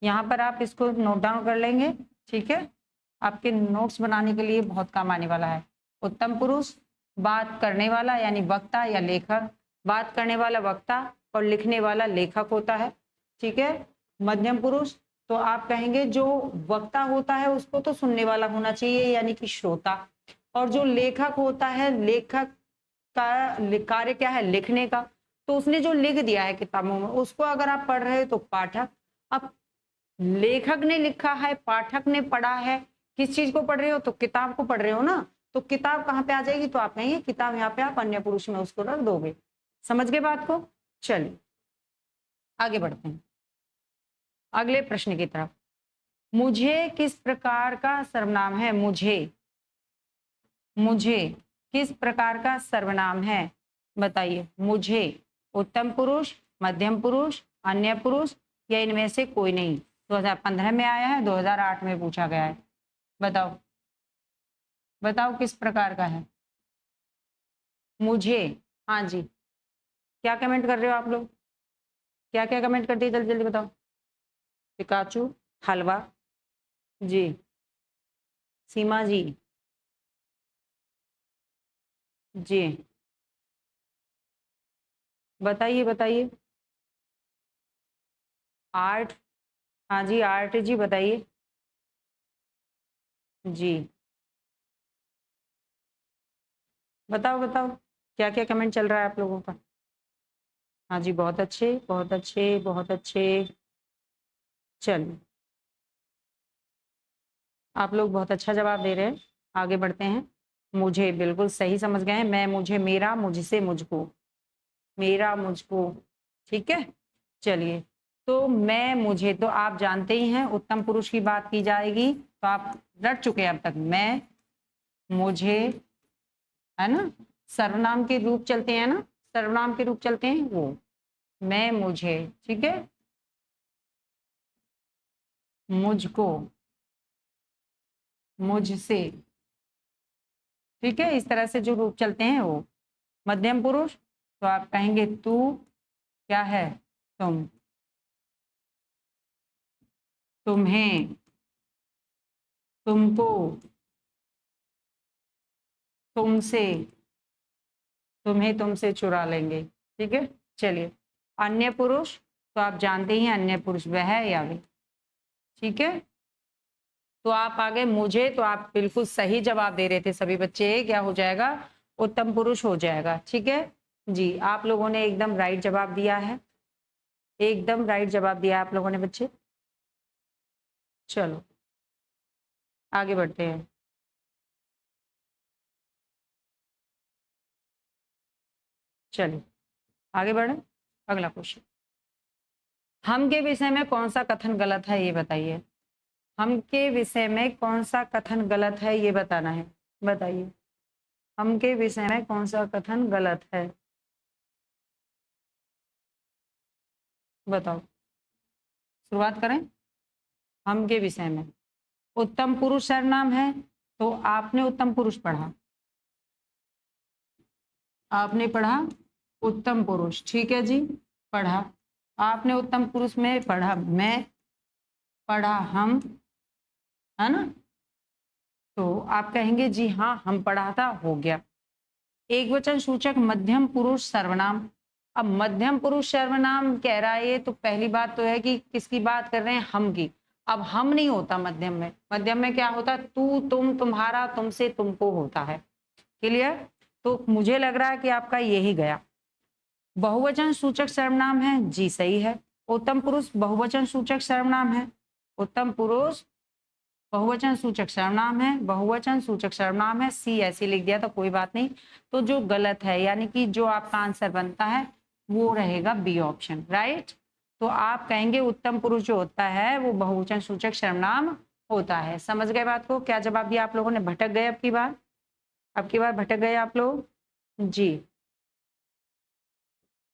A: यहाँ पर आप इसको नोट डाउन कर लेंगे, ठीक है। आपके नोट्स बनाने के लिए बहुत काम आने वाला है। उत्तम पुरुष बात करने वाला यानी वक्ता या लेखक, बात करने वाला वक्ता और लिखने वाला लेखक होता है, ठीक है। मध्यम पुरुष तो आप कहेंगे जो वक्ता होता है उसको तो सुनने वाला होना चाहिए यानी कि श्रोता, और जो लेखक होता है, लेखक का कार्य क्या है? लिखने का। तो उसने जो लिख दिया है किताबों में उसको अगर आप पढ़ रहे हो तो पाठक। अब लेखक ने लिखा है, पाठक ने पढ़ा है, किस चीज को पढ़ रहे हो? तो किताब को पढ़ रहे हो ना। तो किताब कहाँ पे आ जाएगी? तो आप कहेंगे किताब, यहाँ पे आप अन्य पुरुष में उसको रख दोगे। समझ गए बात को? चलिए आगे बढ़ते हैं अगले प्रश्न की तरफ। मुझे किस प्रकार का सर्वनाम है? मुझे किस प्रकार का सर्वनाम है बताइए। मुझे उत्तम पुरुष, मध्यम पुरुष, अन्य पुरुष या इनमें से कोई नहीं। 2015 में आया है, 2008 में पूछा गया है। बताओ बताओ किस प्रकार का है मुझे। हाँ जी, क्या कमेंट कर रहे हो आप लोग? क्या क्या कमेंट कर दिए, जल्दी जल्दी बताओ। पिकाचू, हलवा जी, सीमा जी जी, बताइए बताइए। आर्ट, हाँ जी आर्ट जी बताइए जी, बताओ बताओ क्या क्या कमेंट चल रहा है आप लोगों का। हाँ जी, बहुत अच्छे बहुत अच्छे बहुत अच्छे। चलिए, आप लोग बहुत अच्छा जवाब दे रहे हैं। आगे बढ़ते हैं। मुझे बिल्कुल सही समझ गए हैं। मैं, मुझे, मेरा, मुझसे, मुझको। मेरा, मुझको, ठीक है। चलिए, तो मैं, मुझे, तो आप जानते ही हैं उत्तम पुरुष की बात की जाएगी तो आप रट चुके हैं अब तक। मैं, मुझे, है ना, सर्वनाम के रूप चलते हैं ना, सर्वनाम के रूप चलते हैं वो, मैं, मुझे, ठीक है, मुझको, मुझसे, ठीक है, इस तरह से जो रूप चलते हैं वो। मध्यम पुरुष तो आप कहेंगे तू, क्या है, तुम, तुम्हें, तुमको, तुमसे, तुम्हें तुमसे चुरा लेंगे, ठीक है। चलिए, अन्य पुरुष तो आप जानते ही हैं अन्य पुरुष वह या वे, ठीक है। तो आप आगे मुझे, तो आप बिल्कुल सही जवाब दे रहे थे सभी बच्चे, क्या हो जाएगा, उत्तम पुरुष हो जाएगा, ठीक है जी। आप लोगों ने एकदम राइट जवाब दिया है, एकदम राइट जवाब दिया आप लोगों ने बच्चे। चलो आगे बढ़ते हैं। चलिए आगे बढ़े, अगला क्वेश्चन। हम के विषय में कौन सा कथन गलत है ये बताइए। हम के विषय में कौन सा कथन गलत है ये बताना है, बताइए। हम के विषय में कौन सा कथन गलत है, बताओ, शुरुआत करें। हम के विषय में उत्तम पुरुष सर्वनाम है, तो आपने उत्तम पुरुष पढ़ा, आपने पढ़ा उत्तम पुरुष, ठीक है जी, पढ़ा। आपने उत्तम पुरुष में पढ़ा मैं, पढ़ा हम, है ना, तो आप कहेंगे जी हाँ हम पढ़ा था, हो गया। एक वचन सूचक मध्यम पुरुष सर्वनाम। अब मध्यम पुरुष सर्वनाम कह रहा है ये, तो पहली बात तो है कि किसकी बात कर रहे हैं, हम की। अब हम नहीं होता मध्यम में, मध्यम में क्या होता है, तू, तुम, तुम्हारा, तुमसे, तुमको होता है, क्लियर। तो मुझे लग रहा है कि आपका यही गया। बहुवचन सूचक सर्वनाम है, जी सही है। उत्तम पुरुष बहुवचन सूचक सर्वनाम है, उत्तम पुरुष बहुवचन सूचक सर्वनाम है, बहुवचन सूचक सर्वनाम है, सी ऐसे लिख दिया तो कोई बात नहीं। तो जो गलत है यानी कि जो आपका आंसर बनता है वो रहेगा बी ऑप्शन, राइट। तो आप कहेंगे उत्तम पुरुष जो होता है वो बहुवचन सूचक सर्वनाम होता है। समझ गए बात को, क्या जवाब दिया आप लोगों ने, भटक गए अब की बार भटक गए आप लोग जी।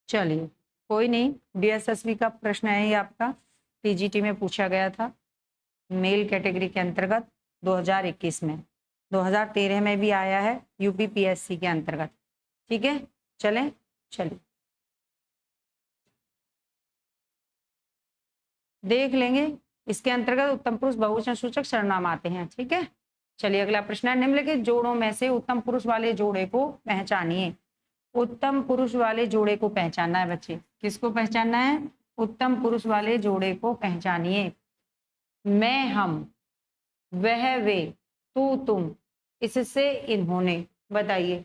A: चलिए कोई नहीं, डीएसएसबी का प्रश्न है ये आपका, टीजीटी में पूछा गया था मेल कैटेगरी के अंतर्गत 2021 में, 2013 में भी आया है यूपीपीएससी के अंतर्गत, ठीक है। चलें, चलिए देख लेंगे, इसके अंतर्गत उत्तम पुरुष बहुवचन सूचक सर्वनाम आते हैं, ठीक है। चलिए अगला प्रश्न है, निम्नलिखित जोड़ों में से उत्तम पुरुष वाले जोड़े को पहचानिए। उत्तम पुरुष वाले जोड़े को पहचानना है बच्चे, किसको पहचानना है, उत्तम पुरुष वाले जोड़े को पहचानिए। मैं, हम, वह, वे, तू, तुम, इससे, इन्होंने, बताइए।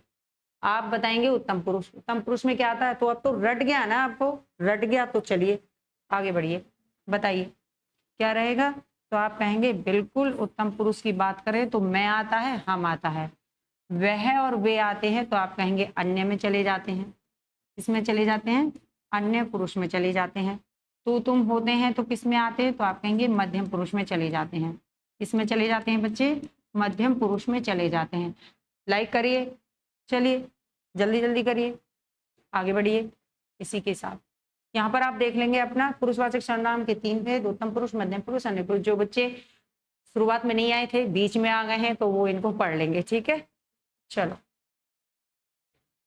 A: आप बताएंगे उत्तम पुरुष, उत्तम पुरुष में क्या आता है, तो अब तो रट गया ना, आपको रट गया, तो चलिए आगे बढ़िए, बताइए क्या रहेगा। तो आप कहेंगे बिल्कुल उत्तम पुरुष की बात करें तो मैं आता है, हम आता है, वह और वे आते हैं तो आप कहेंगे अन्य में चले जाते हैं, किसमें चले जाते हैं, अन्य पुरुष में चले जाते हैं। तू, तुम होते हैं तो किस में आते हैं, तो आप कहेंगे मध्यम पुरुष में चले जाते हैं, किसमें चले जाते हैं बच्चे, मध्यम पुरुष में चले जाते हैं। लाइक करिए, चलिए जल्दी जल्दी करिए, आगे बढ़िए इसी के साथ। यहाँ पर आप देख लेंगे अपना पुरुषवाचक सर्वनाम के 3 भेद, उत्तम पुरुष, मध्यम पुरुष, अन्य पुरुष। जो बच्चे शुरुआत में नहीं आए थे बीच में आ गए हैं तो वो इनको पढ़ लेंगे, ठीक है। चलो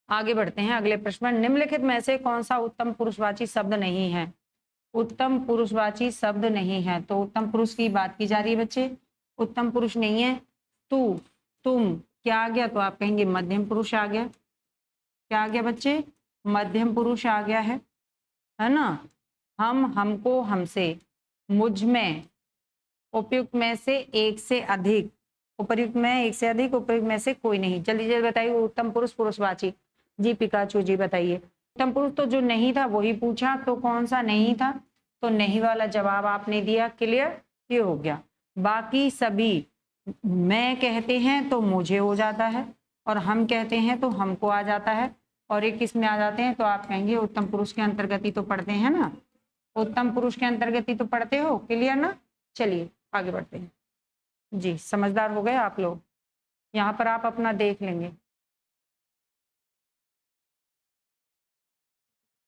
A: आगे बढ़ते हैं अगले प्रश्न में, निम्नलिखित में से कौन सा उत्तम पुरुषवाची शब्द नहीं है। उत्तम पुरुषवाची शब्द नहीं है, तो उत्तम पुरुष की बात की जा रही है बच्चे, उत्तम पुरुष नहीं है। तू, तुम, क्या आ गया, तो आप कहेंगे मध्यम पुरुष आ गया, क्या आ गया बच्चे, मध्यम पुरुष आ गया है ना। हम, हमको, हमसे, मुझ में, उपयुक्त में से एक से अधिक, उपर्युक्त में एक से अधिक, उपयुक्त में से कोई नहीं। जल्दी जल्दी बताइए उत्तम पुरुष पुरुषवाची, जी पिकाचू जी बताइए। उत्तम पुरुष तो जो नहीं था वही पूछा, तो कौन सा नहीं था, तो नहीं वाला जवाब आपने दिया, क्लियर, ये हो गया। बाकी सभी मैं कहते हैं तो मुझे हो जाता है, और हम कहते हैं तो हमको आ जाता है, और ये किस में आ जाते हैं, तो आप कहेंगे उत्तम पुरुष के अंतर्गत ही तो पढ़ते हैं ना, उत्तम पुरुष के अंतर्गत ही तो पढ़ते हो। क्लियर ना? चलिए आगे बढ़ते हैं जी। समझदार हो गए आप लोग, यहाँ पर आप अपना देख लेंगे।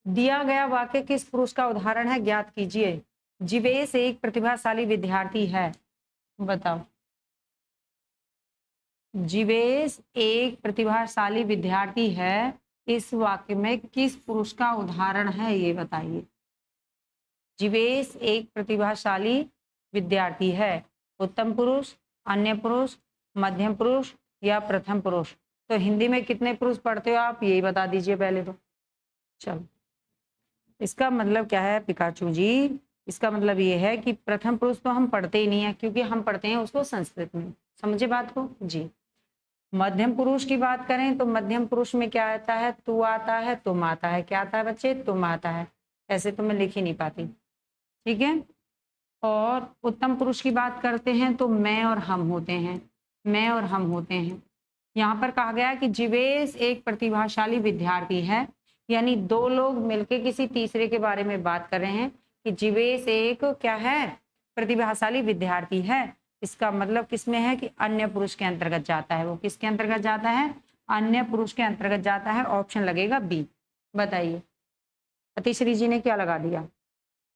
A: दिया गया वाक्य किस पुरुष का उदाहरण है, ज्ञात कीजिए। जीवेश एक प्रतिभाशाली विद्यार्थी है, बताओ। जीवेश एक प्रतिभाशाली विद्यार्थी है, इस वाक्य में किस पुरुष का उदाहरण है, ये बताइए। जीवेश एक प्रतिभाशाली विद्यार्थी है, उत्तम पुरुष, अन्य पुरुष, मध्यम पुरुष या प्रथम पुरुष। तो हिंदी में कितने पुरुष पढ़ते हो आप, यही बता दीजिए पहले तो। चलो, इसका मतलब क्या है पिकाचू जी, इसका मतलब ये है कि प्रथम पुरुष तो हम पढ़ते ही नहीं है, क्योंकि हम पढ़ते हैं उसको संस्कृत में। समझे बात को जी। मध्यम पुरुष की बात करें तो मध्यम पुरुष में क्या आता है, तू आता है, तुम आता है। क्या आता है बच्चे, तुम आता है। ऐसे तो मैं लिख ही नहीं पाती, ठीक है। और उत्तम पुरुष की बात करते हैं तो मैं और हम होते हैं, मैं और हम होते हैं। यहाँ पर कहा गया कि जीवेश एक प्रतिभाशाली विद्यार्थी है, यानी दो लोग मिलकर किसी तीसरे के बारे में बात कर रहे हैं कि जीवेश एक क्या है, प्रतिभाशाली विद्यार्थी है। इसका मतलब किसमें है कि अन्य पुरुष के अंतर्गत जाता है। वो किसके अंतर्गत जाता है, अन्य पुरुष के अंतर्गत जाता है। ऑप्शन लगेगा बी। बताइए अतिश्री जी ने क्या लगा दिया,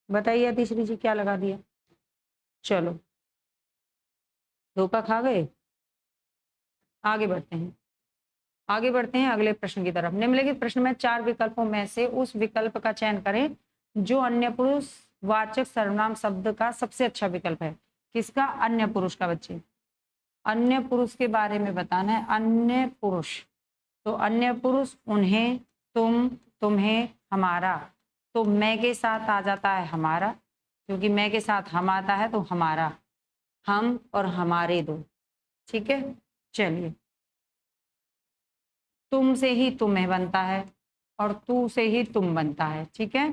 A: बताइए अतिश्री जी क्या लगा दिया। चलो धोखा खा गए। आगे बढ़ते हैं, आगे बढ़ते हैं अगले प्रश्न की तरफ। निम्नलिखित प्रश्न में 4 विकल्पों में से उस विकल्प का चयन करें जो अन्य पुरुष वाचक सर्वनाम शब्द का सबसे अच्छा विकल्प है। किसका, अन्य पुरुष का बच्चे। अन्य पुरुष के बारे में बताना है। अन्य पुरुष, तो अन्य पुरुष उन्हें, तुम, तुम्हें, हमारा। तो मैं के साथ आ जाता है हमारा, क्योंकि मैं के साथ हम आता है तो हमारा, हम और हमारे दो। ठीक है, चलिए। तुम से ही तुम्हें बनता है और तू से ही तुम बनता है। ठीक है,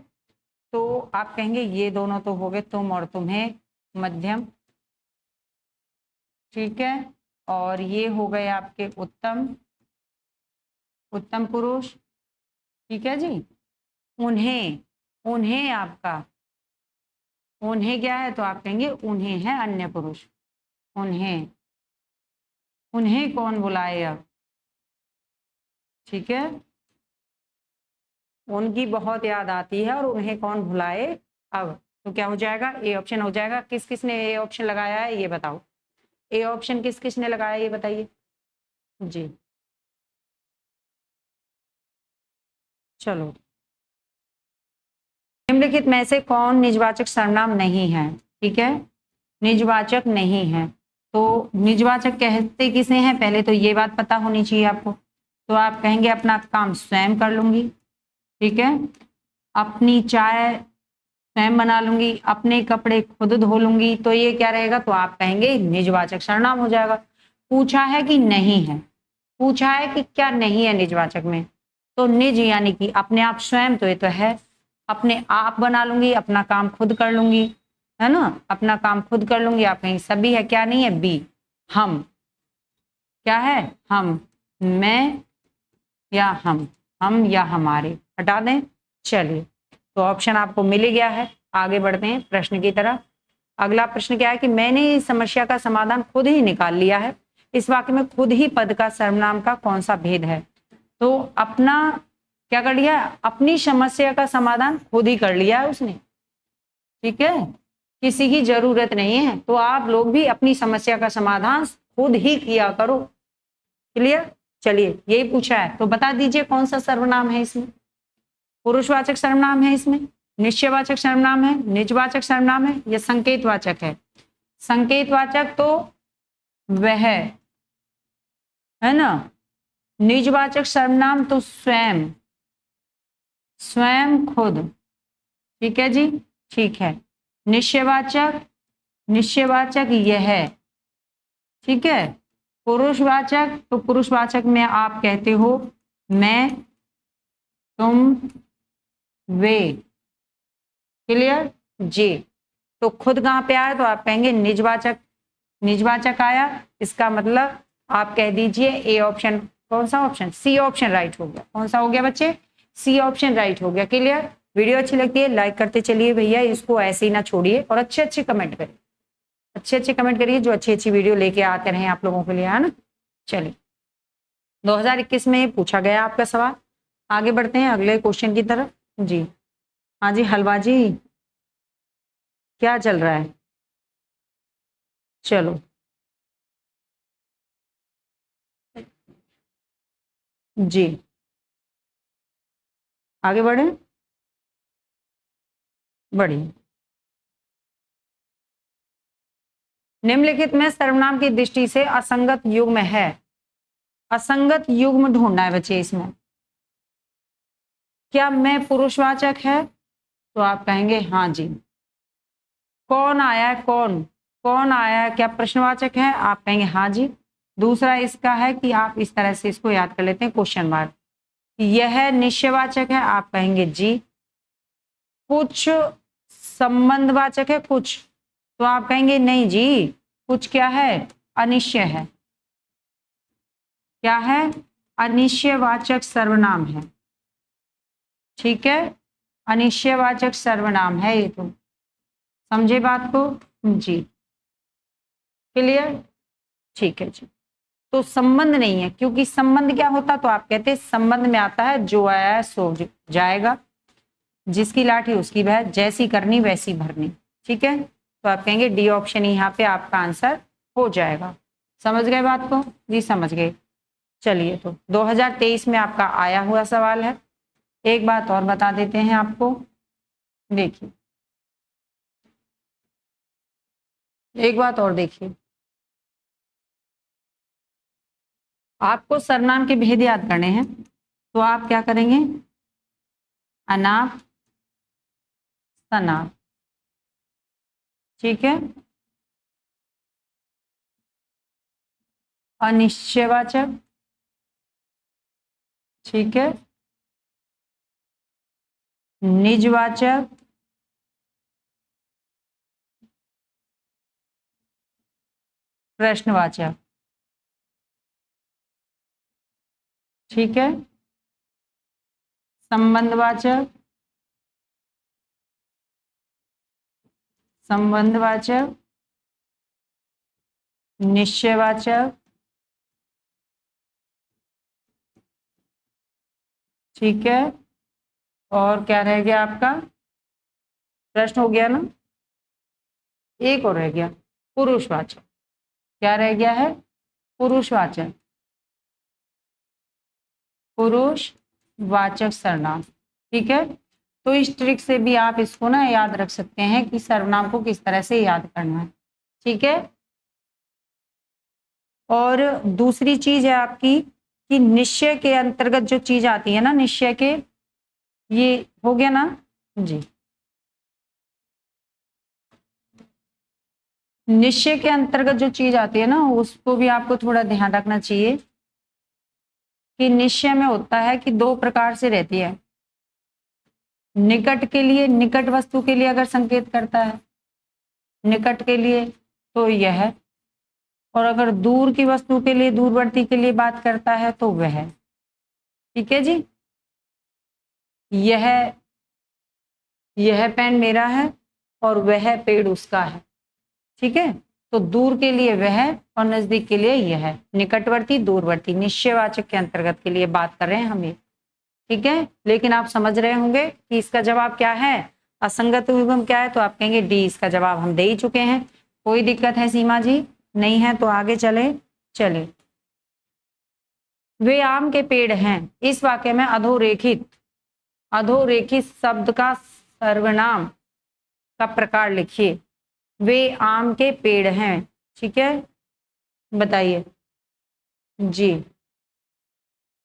A: तो आप कहेंगे ये दोनों तो हो गए, तुम और तुम्हें, मध्यम। ठीक है, और ये हो गए आपके उत्तम, उत्तम पुरुष। ठीक है जी। उन्हें, उन्हें आपका, उन्हें क्या है, तो आप कहेंगे उन्हें है अन्य पुरुष। उन्हें, उन्हें कौन बुलाए अब। ठीक है, उनकी बहुत याद आती है और उन्हें कौन भुलाए अब। तो क्या हो जाएगा, ए ऑप्शन हो जाएगा। किस किस ने ए ऑप्शन लगाया है ये बताओ, ए ऑप्शन किस किस ने लगाया ये बताइए जी। चलो, निम्नलिखित में से कौन निजवाचक सर्वनाम नहीं है। ठीक है, निजवाचक नहीं है। तो निजवाचक कहते किसे हैं, पहले तो ये बात पता होनी चाहिए आपको। तो आप कहेंगे अपना काम स्वयं कर लूंगी। ठीक है, अपनी चाय स्वयं बना लूंगी, अपने कपड़े खुद धो लूंगी। तो ये क्या रहेगा, तो आप कहेंगे निजवाचक सर्वनाम हो जाएगा। पूछा है कि नहीं है, पूछा है कि क्या नहीं है निजवाचक में, तो निज यानी कि अपने आप, स्वयं तो ये तो है। अपने आप बना लूंगी, अपना काम खुद कर लूंगी, है ना, अपना काम खुद कर लूंगी। आप कहेंगे सभी है, क्या नहीं है, बी। हम, क्या है, हम, मैं या हम या हमारे, हटा दें। चलिए, तो ऑप्शन आपको मिल गया है। आगे बढ़ते हैं प्रश्न की तरफ। अगला प्रश्न क्या है कि मैंने इस समस्या का समाधान खुद ही निकाल लिया है। इस वाक्य में खुद ही पद का सर्वनाम का कौन सा भेद है। तो अपना क्या कर लिया, अपनी समस्या का समाधान खुद ही कर लिया है उसने। ठीक है, किसी की जरूरत नहीं है। तो आप लोग भी अपनी समस्या का समाधान खुद ही किया करो। क्लियर, चलिए यही पूछा है, तो बता दीजिए कौन सा सर्वनाम है इसमें। पुरुषवाचक सर्वनाम है इसमें, निश्चयवाचक सर्वनाम है, निजवाचक सर्वनाम है या संकेतवाचक है। संकेतवाचक तो वह है ना, निजवाचक सर्वनाम तो स्वयं, स्वयं खुद। ठीक है जी, ठीक है। निश्चयवाचक, निश्चयवाचक यह, ठीक है। पुरुषवाचक, तो पुरुषवाचक में आप कहते हो मैं, तुम, वे। क्लियर जी। तो खुद कहां पे आया, तो आप कहेंगे निजवाचक, निजवाचक आया। इसका मतलब आप कह दीजिए ए ऑप्शन कौन सा ऑप्शन? सी ऑप्शन राइट हो गया। कौन सा हो गया बच्चे? सी ऑप्शन राइट हो गया। क्लियर? वीडियो अच्छी लगती है लाइक करते चलिए भैया, इसको ऐसे ही ना छोड़िए और अच्छे अच्छे कमेंट करिए, अच्छे अच्छे कमेंट करिए जो अच्छी अच्छी वीडियो लेके आते रहे आप लोगों के लिए, है ना। चलिए 2021 में पूछा गया आपका सवाल। आगे बढ़ते हैं अगले क्वेश्चन की तरफ। जी हाँ जी हलवा जी, क्या चल रहा है? चलो जी आगे बढ़े, बढ़िए। निम्नलिखित में सर्वनाम की दृष्टि से असंगत युग्म है। असंगत युग्म ढूंढना है बच्चे इसमें। क्या मैं पुरुषवाचक है? तो आप कहेंगे हाँ जी। कौन आया है? कौन कौन आया है? क्या प्रश्नवाचक है? आप कहेंगे हाँ जी। दूसरा इसका है कि आप इस तरह से इसको याद कर लेते हैं, क्वेश्चन मार्क। यह निश्चयवाचक है? आप कहेंगे जी। कुछ संबंधवाचक है? कुछ, तो आप कहेंगे नहीं जी। कुछ क्या है? अनिश्चय है। क्या है? अनिश्चयवाचक सर्वनाम है। ठीक है, अनिश्चयवाचक सर्वनाम है ये। तो समझे बात को? जी क्लियर? ठीक है जी। तो संबंध नहीं है, क्योंकि संबंध क्या होता तो आप कहते हैं संबंध में आता है जो आया है सो जाएगा, जिसकी लाठी उसकी भैंस, जैसी करनी वैसी भरनी। ठीक है, तो आप कहेंगे डी ऑप्शन यहाँ पे आपका आंसर हो जाएगा। समझ गए बात को? जी समझ गए। चलिए तो 2023 में आपका आया हुआ सवाल है। एक बात और बता देते हैं आपको, देखिए एक बात और देखिए, आपको सर्वनाम के भेद याद करने हैं। तो आप क्या करेंगे? अनाप शनाप, ठीक है। अनिश्चयवाचक, ठीक है। निजवाचक, प्रश्नवाचक, ठीक है। संबंधवाचक, संबंधवाचक, निश्चयवाचक, ठीक है। और क्या रह गया आपका? प्रश्न हो गया ना, एक और रह गया, पुरुषवाचक। क्या रह गया है? पुरुषवाचक, पुरुषवाचक सर्वनाम। ठीक है, तो इस ट्रिक से भी आप इसको ना याद रख सकते हैं कि सर्वनाम को किस तरह से याद करना है। ठीक है, और दूसरी चीज है आपकी कि निश्चय के अंतर्गत जो चीज आती है ना, निश्चय के, ये हो गया ना जी। निश्चय के अंतर्गत जो चीज आती है ना, उसको भी आपको थोड़ा ध्यान रखना चाहिए कि निश्चय में होता है कि दो प्रकार से रहती है। निकट के लिए, निकट वस्तु के लिए अगर संकेत करता है निकट के लिए तो यह, और अगर दूर की वस्तु के लिए, दूरवर्ती के लिए बात करता है तो वह। ठीक है जी, यह पेन मेरा है और वह पेड़ उसका है। ठीक है, तो दूर के लिए वह और नजदीक के लिए यह, निकटवर्ती दूरवर्ती निश्चयवाचक के अंतर्गत के लिए बात कर रहे हैं हम ये। ठीक है, लेकिन आप समझ रहे होंगे कि इसका जवाब क्या है, असंगत युग्म क्या है, तो आप कहेंगे डी, इसका जवाब हम दे ही चुके हैं। कोई दिक्कत है सीमा जी? नहीं है, तो आगे चले। चले, वे आम के पेड़ हैं, इस वाक्य में अधोरेखित, अधोरेखित शब्द का सर्वनाम का प्रकार लिखिए। वे आम के पेड़ हैं, ठीक है, बताइए जी।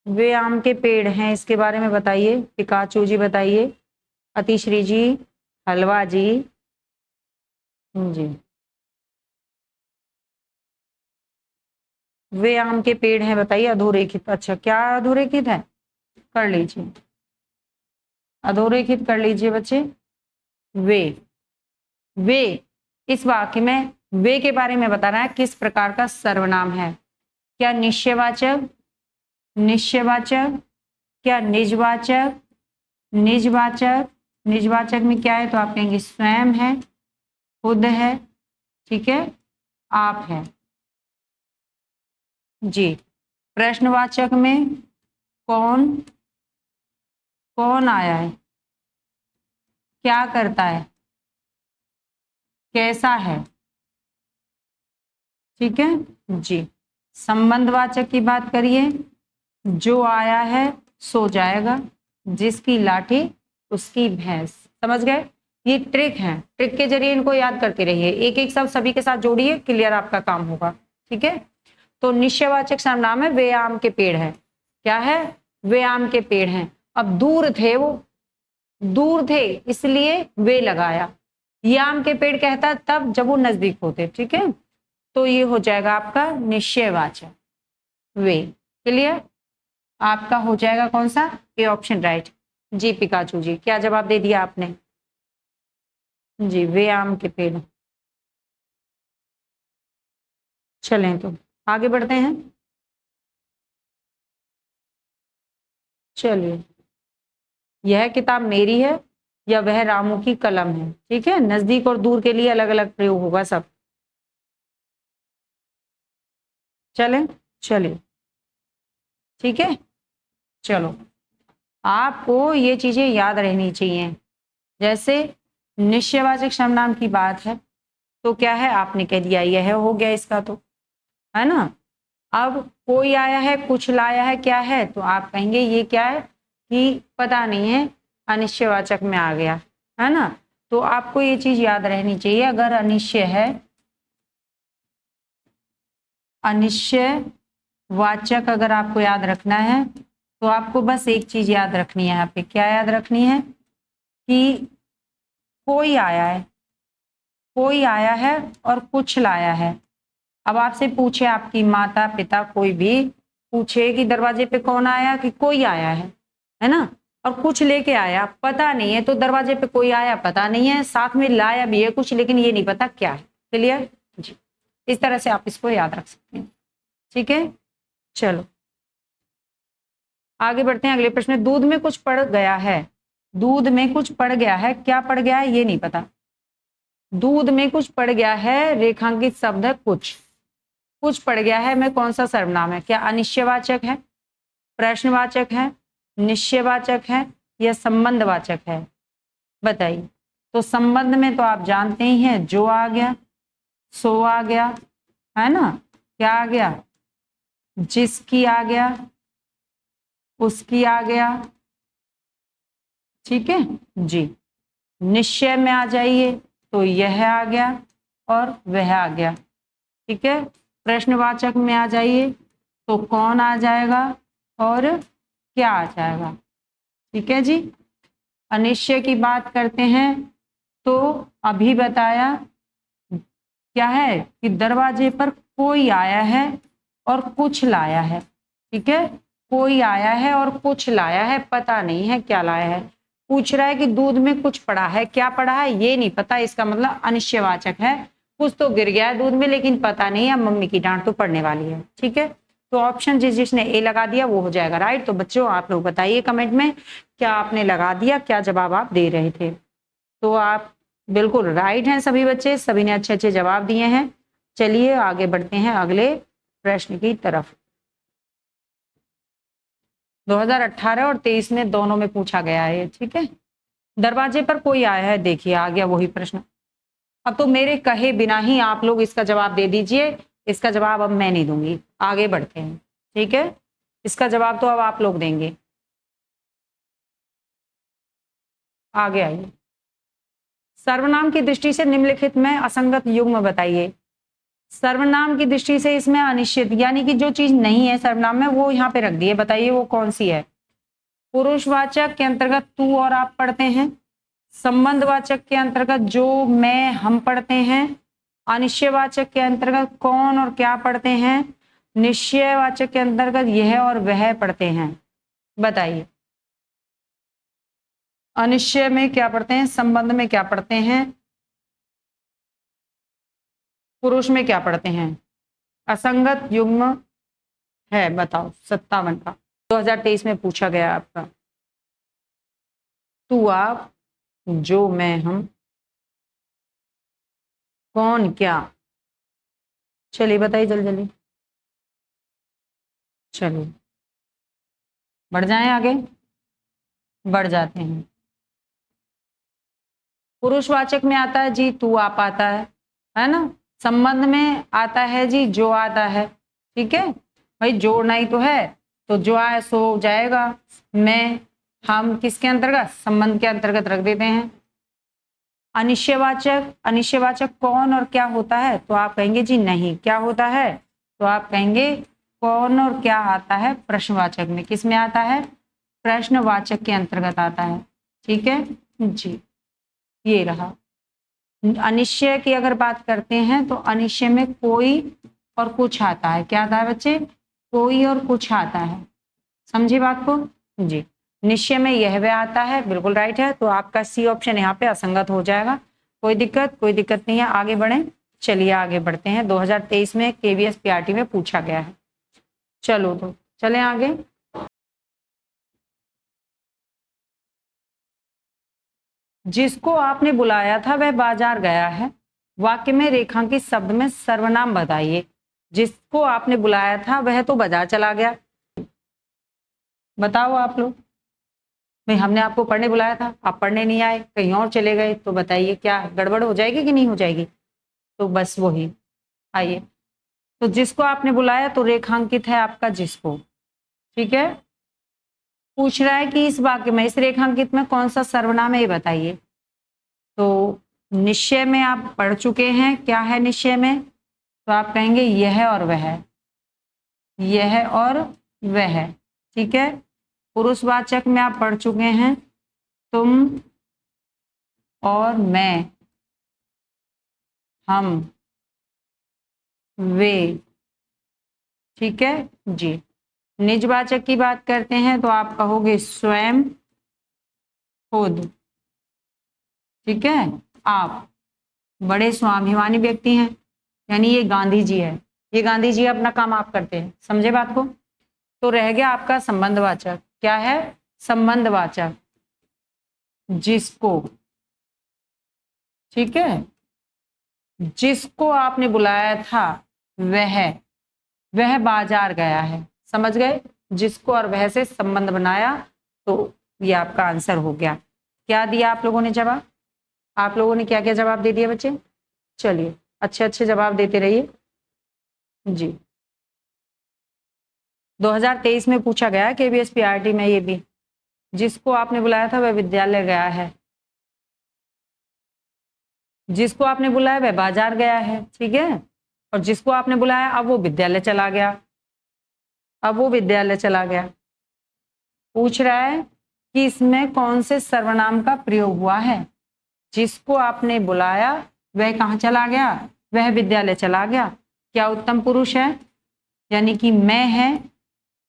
A: वे आम के पेड़ हैं, इसके बारे में बताइए, पिकाचू जी बताइए, अतिश्री जी, हलवा जी, जी। वे आम के पेड़ हैं, बताइए। अधोरेखित, अच्छा क्या अधोरेखित है? कर लीजिए, अधोरेखित कर लीजिए बच्चे। वे, वे इस वाक्य में वे के बारे में बता रहा है किस प्रकार का सर्वनाम है। क्या निश्चयवाचक, निश्चयवाचक, क्या निजवाचक, निजवाचक, निजवाचक में क्या है तो आप कहेंगे स्वयं है, खुद है, ठीक है, आप है जी। प्रश्नवाचक में कौन, कौन आया है, क्या करता है, कैसा है, ठीक है जी। संबंधवाचक की बात करिए, जो आया है सो जाएगा, जिसकी लाठी उसकी भैंस। समझ गए? ये ट्रिक है, ट्रिक के जरिए इनको याद करते रहिए, एक एक सब सभी के साथ जोड़िए, क्लियर आपका काम होगा, ठीक है। तो निश्चयवाचक सर्वनाम है, वे आम के पेड़ है, क्या है, वे आम के पेड़ हैं। अब दूर थे वो, दूर थे इसलिए वे लगाया, ये आम के पेड़ कहता तब जब वो नजदीक होते, ठीक है। तो ये हो जाएगा आपका निश्चयवाचक वे, क्लियर। आपका हो जाएगा कौन सा, ए ऑप्शन राइट। जी पिकाचू जी, क्या जवाब दे दिया आपने जी, वे आम के पेड़। चलें तो आगे बढ़ते हैं, चलिए। यह किताब मेरी है या वह रामू की कलम है, ठीक है। नजदीक और दूर के लिए अलग अलग प्रयोग होगा सब। चलें, चलिए, ठीक है। चलो, आपको ये चीजें याद रहनी चाहिए। जैसे निश्चयवाचक सर्वनाम की बात है तो क्या है, आपने कह दिया यह हो गया इसका, तो है ना। अब कोई आया है, कुछ लाया है, क्या है, तो आप कहेंगे ये क्या है कि पता नहीं है, अनिश्चयवाचक में आ गया, है ना। तो आपको ये चीज याद रहनी चाहिए, अगर अनिश्चय है, अनिश्चय वाचक अगर आपको याद रखना है तो आपको बस एक चीज याद रखनी है यहाँ पे, क्या याद रखनी है कि कोई आया है, कोई आया है और कुछ लाया है। अब आपसे पूछे आपकी माता पिता कोई भी पूछे कि दरवाजे पे कौन आया, कि कोई आया है ना, और कुछ लेके आया पता नहीं है, तो दरवाजे पे कोई आया पता नहीं है, साथ में लाया भी है कुछ लेकिन ये नहीं पता क्या है, क्लियर जी। इस तरह से आप इसको याद रख सकते हैं, ठीक है। चलो आगे बढ़ते हैं, अगले प्रश्न में। दूध में कुछ पड़ गया है, दूध में कुछ पड़ गया है, क्या पड़ गया है ये नहीं पता। दूध में कुछ पड़ गया है, रेखांकित शब्द है कुछ, कुछ पड़ गया है में कौन सा सर्वनाम है, क्या अनिश्चयवाचक है, प्रश्नवाचक है, निश्चयवाचक है या संबंधवाचक है, बताइए। तो संबंध में तो आप जानते ही हैं, जो आ गया सो आ गया, है ना, क्या आ गया, जिसकी आ गया, उसकी आ गया, ठीक है जी। निश्चय में आ जाइए तो यह आ गया और वह आ गया, ठीक है। प्रश्नवाचक में आ जाइए तो कौन आ जाएगा और क्या आ जाएगा, ठीक है जी। अनिश्चय की बात करते हैं तो अभी बताया क्या है कि दरवाजे पर कोई आया है और कुछ लाया है, ठीक है। कोई आया है और कुछ लाया है, पता नहीं है क्या लाया है। पूछ रहा है कि दूध में कुछ पड़ा है, क्या पड़ा है ये नहीं पता, इसका मतलब अनिश्चयवाचक है। कुछ तो गिर गया है दूध में लेकिन पता नहीं है, मम्मी की डांट तो पड़ने वाली है, ठीक है। तो ऑप्शन जिसने ए लगा दिया वो हो जाएगा राइट। तो बच्चों आप लोग बताइए कमेंट में, क्या आपने लगा दिया, क्या जवाब आप दे रहे थे। तो आप बिल्कुल राइट हैं सभी बच्चे, सभी ने अच्छे अच्छे जवाब दिए हैं। चलिए आगे बढ़ते हैं अगले प्रश्न की तरफ। 2018 और 23 में दोनों में पूछा गया है, ठीक है। दरवाजे पर कोई आया है, देखिए आ गया वही प्रश्न। अब तो मेरे कहे बिना ही आप लोग इसका जवाब दे दीजिए, इसका जवाब अब मैं नहीं दूंगी। आगे बढ़ते हैं, ठीक है। इसका जवाब तो अब आप लोग देंगे, आगे आइए। सर्वनाम की दृष्टि से निम्नलिखित में असंगत युग्म बताइए। सर्वनाम की दृष्टि से इसमें अनिश्चित, यानी कि जो चीज नहीं है सर्वनाम में वो यहाँ पे रख दी है, बताइए वो कौन सी है। पुरुषवाचक के अंतर्गत तू और आप पढ़ते हैं, संबंधवाचक के अंतर्गत जो मैं हम पढ़ते हैं, अनिश्चयवाचक के अंतर्गत कौन और क्या पढ़ते हैं, निश्चयवाचक के अंतर्गत यह और वह पढ़ते हैं। बताइए अनिश्चय में क्या पढ़ते हैं, संबंध में क्या पढ़ते हैं, पुरुष में क्या पढ़ते हैं। असंगत युग्म है, बताओ 57 का। 2023 में पूछा गया आपका। तू आप, जो मैं हम, कौन क्या। चलिए बताइए जल्दी जल्दी, चलिए बढ़ जाएं आगे, बढ़ जाते हैं। पुरुषवाचक में आता है जी तू आप आता है ना। संबंध में आता है जी जो आता है, ठीक है भाई, जोड़ना ही तो है, तो जो आए सो जाएगा। मैं, हम किसके अंतर्गत, संबंध के अंतर्गत रख देते हैं। अनिश्चयवाचक, अनिश्चयवाचक कौन और क्या होता है, तो आप कहेंगे जी नहीं। क्या होता है, तो आप कहेंगे कौन और क्या आता है प्रश्नवाचक में। किस में आता है, प्रश्नवाचक के अंतर्गत आता है, ठीक है जी। ये रहा। अनिश्चय की अगर बात करते हैं तो अनिश्चय में कोई और कुछ आता है। क्या आता है बच्चे, कोई और कुछ आता है, समझे बात को जी। निश्चय में यह वह आता है, बिल्कुल राइट है, तो आपका सी ऑप्शन यहाँ पे असंगत हो जाएगा। कोई दिक्कत नहीं है, आगे बढ़े। चलिए आगे बढ़ते हैं। 2023 में केवीएस पीआरटी में पूछा गया है। चलो तो चले आगे। जिसको आपने बुलाया था वह बाजार गया है, वाक्य में रेखांकित शब्द में सर्वनाम बताइए। जिसको आपने बुलाया था वह तो बाजार चला गया। बताओ आप लोग, भाई हमने आपको पढ़ने बुलाया था, आप पढ़ने नहीं आए, कहीं और चले गए, तो बताइए क्या गड़बड़ हो जाएगी कि नहीं हो जाएगी। तो बस वही, आइए। तो जिसको आपने बुलाया तो रेखांकित है आपका जिसको, ठीक है। पूछ रहा है कि इस वाक्य में, इस रेखांकित में कौन सा सर्वनाम है ये बताइए। तो निश्चय में आप पढ़ चुके हैं, क्या है निश्चय में, तो आप कहेंगे यह और वह, यह और वह, ठीक है। पुरुषवाचक में आप पढ़ चुके हैं, तुम और मैं, हम, वे, ठीक है जी। निजवाचक की बात करते हैं तो आप कहोगे स्वयं, खुद, ठीक है। आप बड़े स्वाभिमानी व्यक्ति हैं, यानी ये गांधी जी है, ये गांधी जी अपना काम आप करते हैं, समझे बात को। तो रह गया आपका संबंधवाचक। क्या है, संबंधवाचक, जिसको, ठीक है। जिसको आपने बुलाया था वह बाजार गया है, समझ गए। जिसको और वह से संबंध बनाया, तो ये आपका आंसर हो गया। क्या दिया आप लोगों ने जवाब, आप लोगों ने क्या क्या जवाब दे दिया बच्चे। चलिए अच्छे अच्छे जवाब देते रहिए जी। 2023 में पूछा गया केवीएस पीआरटी में, ये भी जिसको आपने बुलाया था वह विद्यालय गया है, जिसको आपने बुलाया वह बाजार गया है, ठीक है। और जिसको आपने बुलाया अब वो विद्यालय चला गया, अब वो विद्यालय चला गया। पूछ रहा है कि इसमें कौन से सर्वनाम का प्रयोग हुआ है। जिसको आपने बुलाया वह कहाँ चला गया, वह विद्यालय चला गया। क्या उत्तम पुरुष है, यानी कि मैं है,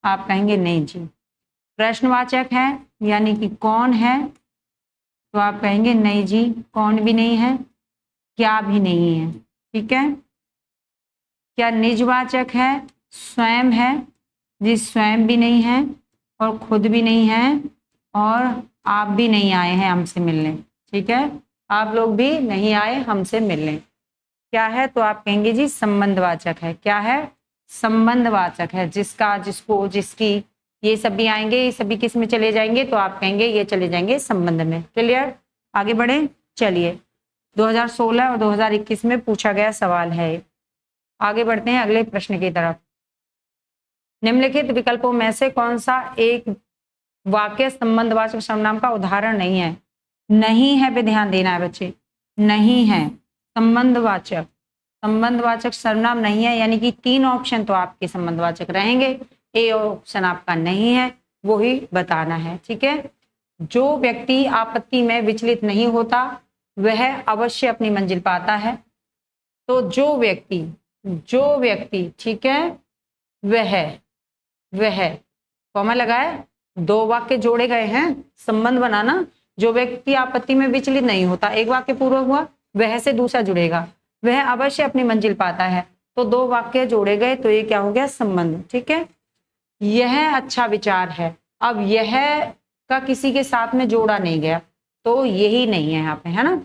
A: आप कहेंगे नहीं जी। प्रश्नवाचक है, यानी कि कौन है, तो आप कहेंगे नहीं जी, कौन भी नहीं है, क्या भी नहीं है, ठीक है। क्या निजवाचक है, स्वयं है जी, स्वयं भी नहीं है और खुद भी नहीं है और आप भी नहीं आए हैं हमसे मिलने, ठीक है। आप लोग भी नहीं आए हमसे मिलने। क्या है, तो आप कहेंगे जी संबंधवाचक है। क्या है, संबंधवाचक है, जिसका, जिसको, जिसकी, ये सब भी आएंगे, ये सभी किस में चले जाएंगे, तो आप कहेंगे ये चले जाएंगे संबंध में। क्लियर, आगे बढ़े। चलिए 2016 और 2021 में पूछा गया सवाल है। आगे बढ़ते हैं अगले प्रश्न की तरफ। निम्नलिखित विकल्पों में से कौन सा एक वाक्य संबंधवाचक सर्वनाम का उदाहरण नहीं है। नहीं है पे ध्यान देना है बच्चे, नहीं है संबंधवाचक, संबंधवाचक सर्वनाम नहीं है, यानी कि 3 ऑप्शन तो आपके संबंधवाचक रहेंगे, ए ऑप्शन आपका नहीं है, वो ही बताना है, ठीक है। जो व्यक्ति आपत्ति में विचलित नहीं होता वह अवश्य अपनी मंजिल पाता है। तो जो व्यक्ति, ठीक है, वह कॉमा लगाए, 2 वाक्य जोड़े गए हैं, संबंध बनाना। जो व्यक्ति आपत्ति में विचलित नहीं होता, एक वाक्य पूरा हुआ, वह से दूसरा जुड़ेगा, वह अवश्य अपनी मंजिल पाता है। तो 2 वाक्य जोड़े गए, तो ये क्या हो गया, संबंध, ठीक है। यह अच्छा विचार है। अब यह का किसी के साथ में जोड़ा नहीं गया, तो यही नहीं है यहाँ पे, है ना।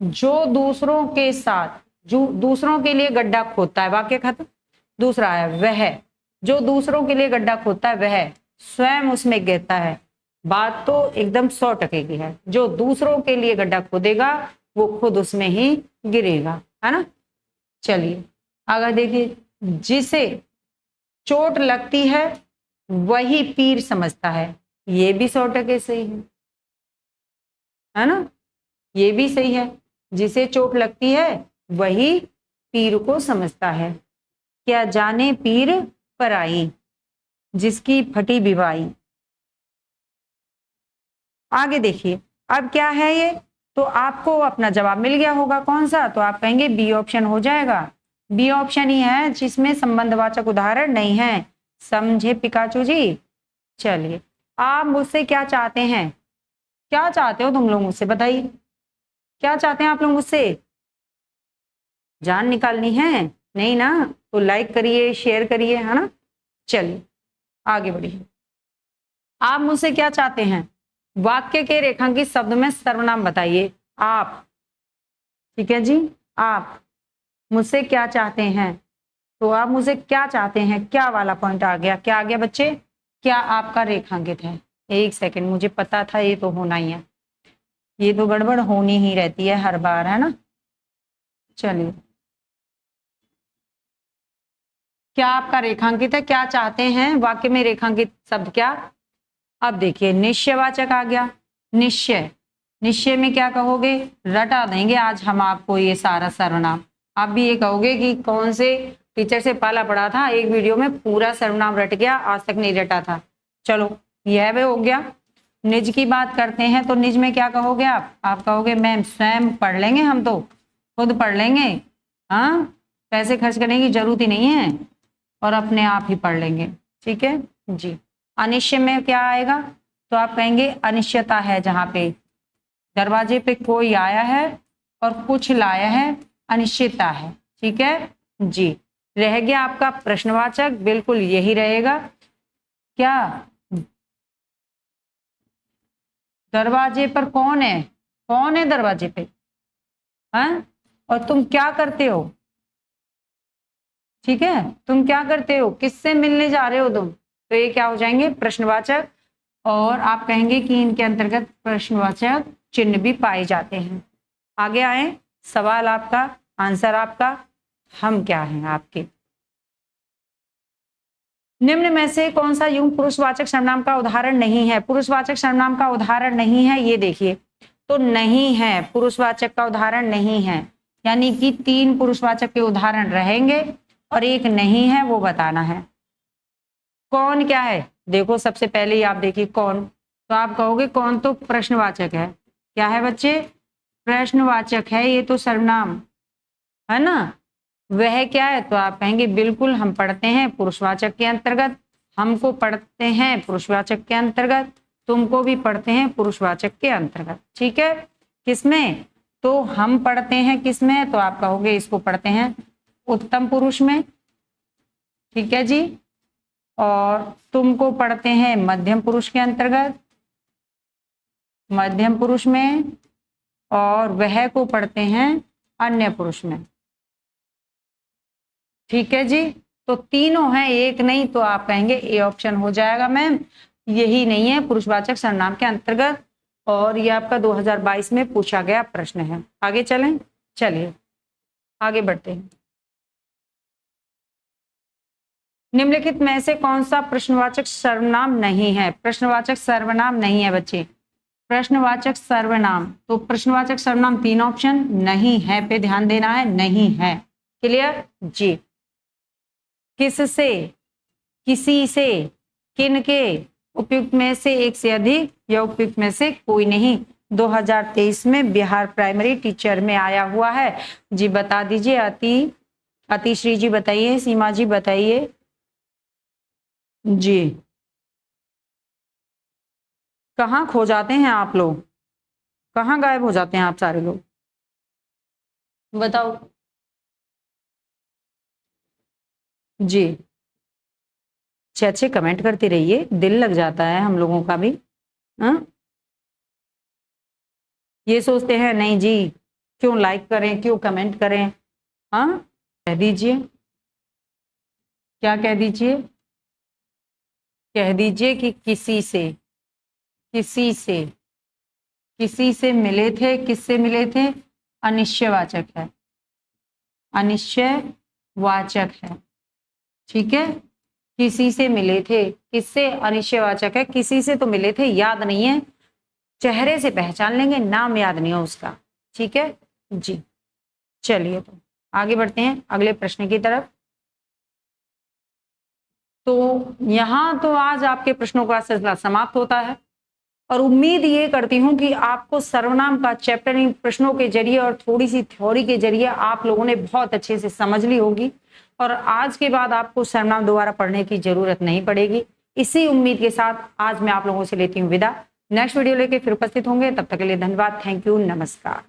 A: जो दूसरों के साथ, जो दूसरों के लिए गड्ढा खोदता है, वाक्य खत्म। दूसरा है वह, जो दूसरों के लिए गड्ढा खोदता है वह स्वयं उसमें गिरता है। बात तो एकदम 100% की है। जो दूसरों के लिए गड्ढा खोदेगा वो खुद उसमें ही गिरेगा, है ना। चलिए आगे देखिए, जिसे चोट लगती है वही पीर समझता है। ये भी 100% सही है ना। ये भी सही है, जिसे चोट लगती है वही पीर को समझता है। क्या जाने पीर पराई, जिसकी फटी बिवाई। आगे देखिए, अब क्या है ये, तो आपको अपना जवाब मिल गया होगा कौन सा, तो आप कहेंगे बी ऑप्शन हो जाएगा। बी ऑप्शन ही है जिसमें संबंधवाचक उदाहरण नहीं है। समझे पिकाचू जी। चलिए, आप मुझसे क्या चाहते हैं, क्या चाहते हो तुम लोग मुझसे, बताइए क्या चाहते हैं आप लोग मुझसे। जान निकालनी है नहीं ना, तो लाइक करिए, शेयर करिए, है ना। चलिए आगे बढ़िए, आप मुझसे क्या चाहते हैं, वाक्य के रेखांकित शब्द में सर्वनाम बताइए। आप, ठीक है जी, आप मुझसे क्या चाहते हैं, तो आप मुझसे क्या चाहते हैं, क्या वाला पॉइंट आ गया, क्या आ गया बच्चे, क्या आपका रेखांकित है। एक सेकंड, मुझे पता था ये तो होना ही है, ये तो गड़बड़ होनी ही रहती है हर बार, है ना। चलिए, क्या आपका रेखांकित है, क्या चाहते हैं, वाक्य में रेखांकित शब्द क्या। अब देखिए, निश्चयवाचक आ गया। निश्चय, निश्चय में क्या कहोगे, रटा देंगे आज हम आपको ये सारा सर्वनाम। आप भी ये कहोगे कि कौन से टीचर से पाला पड़ा था, एक वीडियो में पूरा सर्वनाम रट गया, आज तक नहीं रटा था। चलो यह भी हो गया। निज की बात करते हैं, तो निज में क्या कहोगे आप कहोगे मैम स्वयं पढ़ लेंगे, हम तो खुद पढ़ लेंगे, हाँ पैसे खर्च करने की जरूरत ही नहीं है, और अपने आप ही पढ़ लेंगे, ठीक है जी। अनिश्चय में क्या आएगा, तो आप कहेंगे अनिश्चयता है, जहां पे दरवाजे पे कोई आया है और कुछ लाया है, अनिश्चितता है, ठीक है जी। रह गया आपका प्रश्नवाचक, बिल्कुल यही रहेगा। क्या दरवाजे पर कौन है, कौन है दरवाजे पे, हैं, और तुम क्या करते हो, ठीक है, तुम क्या करते हो, किससे मिलने जा रहे हो तुम, तो ये क्या हो जाएंगे प्रश्नवाचक। और आप कहेंगे कि इनके अंतर्गत प्रश्नवाचक चिन्ह भी पाए जाते हैं। आगे आए, सवाल आपका, आंसर आपका, हम क्या हैं आपके। निम्न में से कौन सा युग्म पुरुषवाचक सर्वनाम का उदाहरण नहीं है, पुरुषवाचक सर्वनाम का उदाहरण नहीं है, ये देखिए, तो नहीं है, पुरुषवाचक का उदाहरण नहीं है, यानी कि 3 पुरुषवाचक के उदाहरण रहेंगे और एक नहीं है, वो बताना है। कौन क्या है, देखो सबसे पहले ही आप देखिए कौन, तो आप कहोगे कौन तो प्रश्नवाचक है, क्या है बच्चे, प्रश्नवाचक है, ये तो सर्वनाम है ना। वह क्या है, तो आप कहेंगे बिल्कुल हम पढ़ते हैं पुरुषवाचक के अंतर्गत, हमको पढ़ते हैं पुरुषवाचक के अंतर्गत, तुमको भी पढ़ते हैं पुरुषवाचक के अंतर्गत, ठीक है। किसमें, तो हम पढ़ते हैं किसमें, तो आप कहोगे इसको पढ़ते हैं उत्तम पुरुष में, ठीक है जी। और तुमको पढ़ते हैं मध्यम पुरुष के अंतर्गत, मध्यम पुरुष में, और वह को पढ़ते हैं अन्य पुरुष में, ठीक है जी। तो तीनों हैं, एक नहीं, तो आप कहेंगे ए ऑप्शन हो जाएगा मैम, यही नहीं है पुरुषवाचक सर्वनाम के अंतर्गत, और ये आपका 2022 में पूछा गया प्रश्न है। आगे चलें, चलिए आगे बढ़ते हैं। निम्नलिखित में से कौन सा प्रश्नवाचक सर्वनाम नहीं है, प्रश्नवाचक सर्वनाम नहीं है बच्चे, प्रश्नवाचक सर्वनाम, तो प्रश्नवाचक सर्वनाम 3 ऑप्शन, नहीं है पे ध्यान देना है, नहीं है, क्लियर जी। किससे, किसी से, किन के, उपयुक्त में से एक से अधिक, या उपयुक्त में से कोई नहीं। 2023 में बिहार प्राइमरी टीचर में आया हुआ है जी, बता दीजिए। अतिश्री जी बताइए, सीमा जी बताइए जी। कहाँ खो जाते हैं आप लोग, कहाँ गायब हो जाते हैं आप सारे लोग, बताओ जी। अच्छे अच्छे कमेंट करते रहिए, दिल लग जाता है हम लोगों का भी। हाँ, ये सोचते हैं नहीं जी क्यों लाइक करें, क्यों कमेंट करें। हाँ, कह दीजिए, क्या कह दीजिए, कह दीजिए कि किसी से, किसी से, किसी से मिले थे, किससे मिले थे, अनिश्चयवाचक है, अनिश्चयवाचक है, ठीक है। किसी से मिले थे, किससे, अनिश्चयवाचक है, किसी से तो मिले थे, याद नहीं है, चेहरे से पहचान लेंगे, नाम याद नहीं हो उसका, ठीक है जी। चलिए तो आगे बढ़ते हैं अगले प्रश्न की तरफ। तो यहां तो आज आपके प्रश्नों का सिलसिला समाप्त होता है और उम्मीद ये करती हूं कि आपको सर्वनाम का चैप्टर इन प्रश्नों के जरिए और थोड़ी सी थ्योरी के जरिए आप लोगों ने बहुत अच्छे से समझ ली होगी और आज के बाद आपको सर्वनाम दोबारा पढ़ने की जरूरत नहीं पड़ेगी। इसी उम्मीद के साथ आज मैं आप लोगों से लेती हूँ विदा। नेक्स्ट वीडियो लेके फिर उपस्थित होंगे, तब तक के लिए धन्यवाद, थैंक यू, नमस्कार।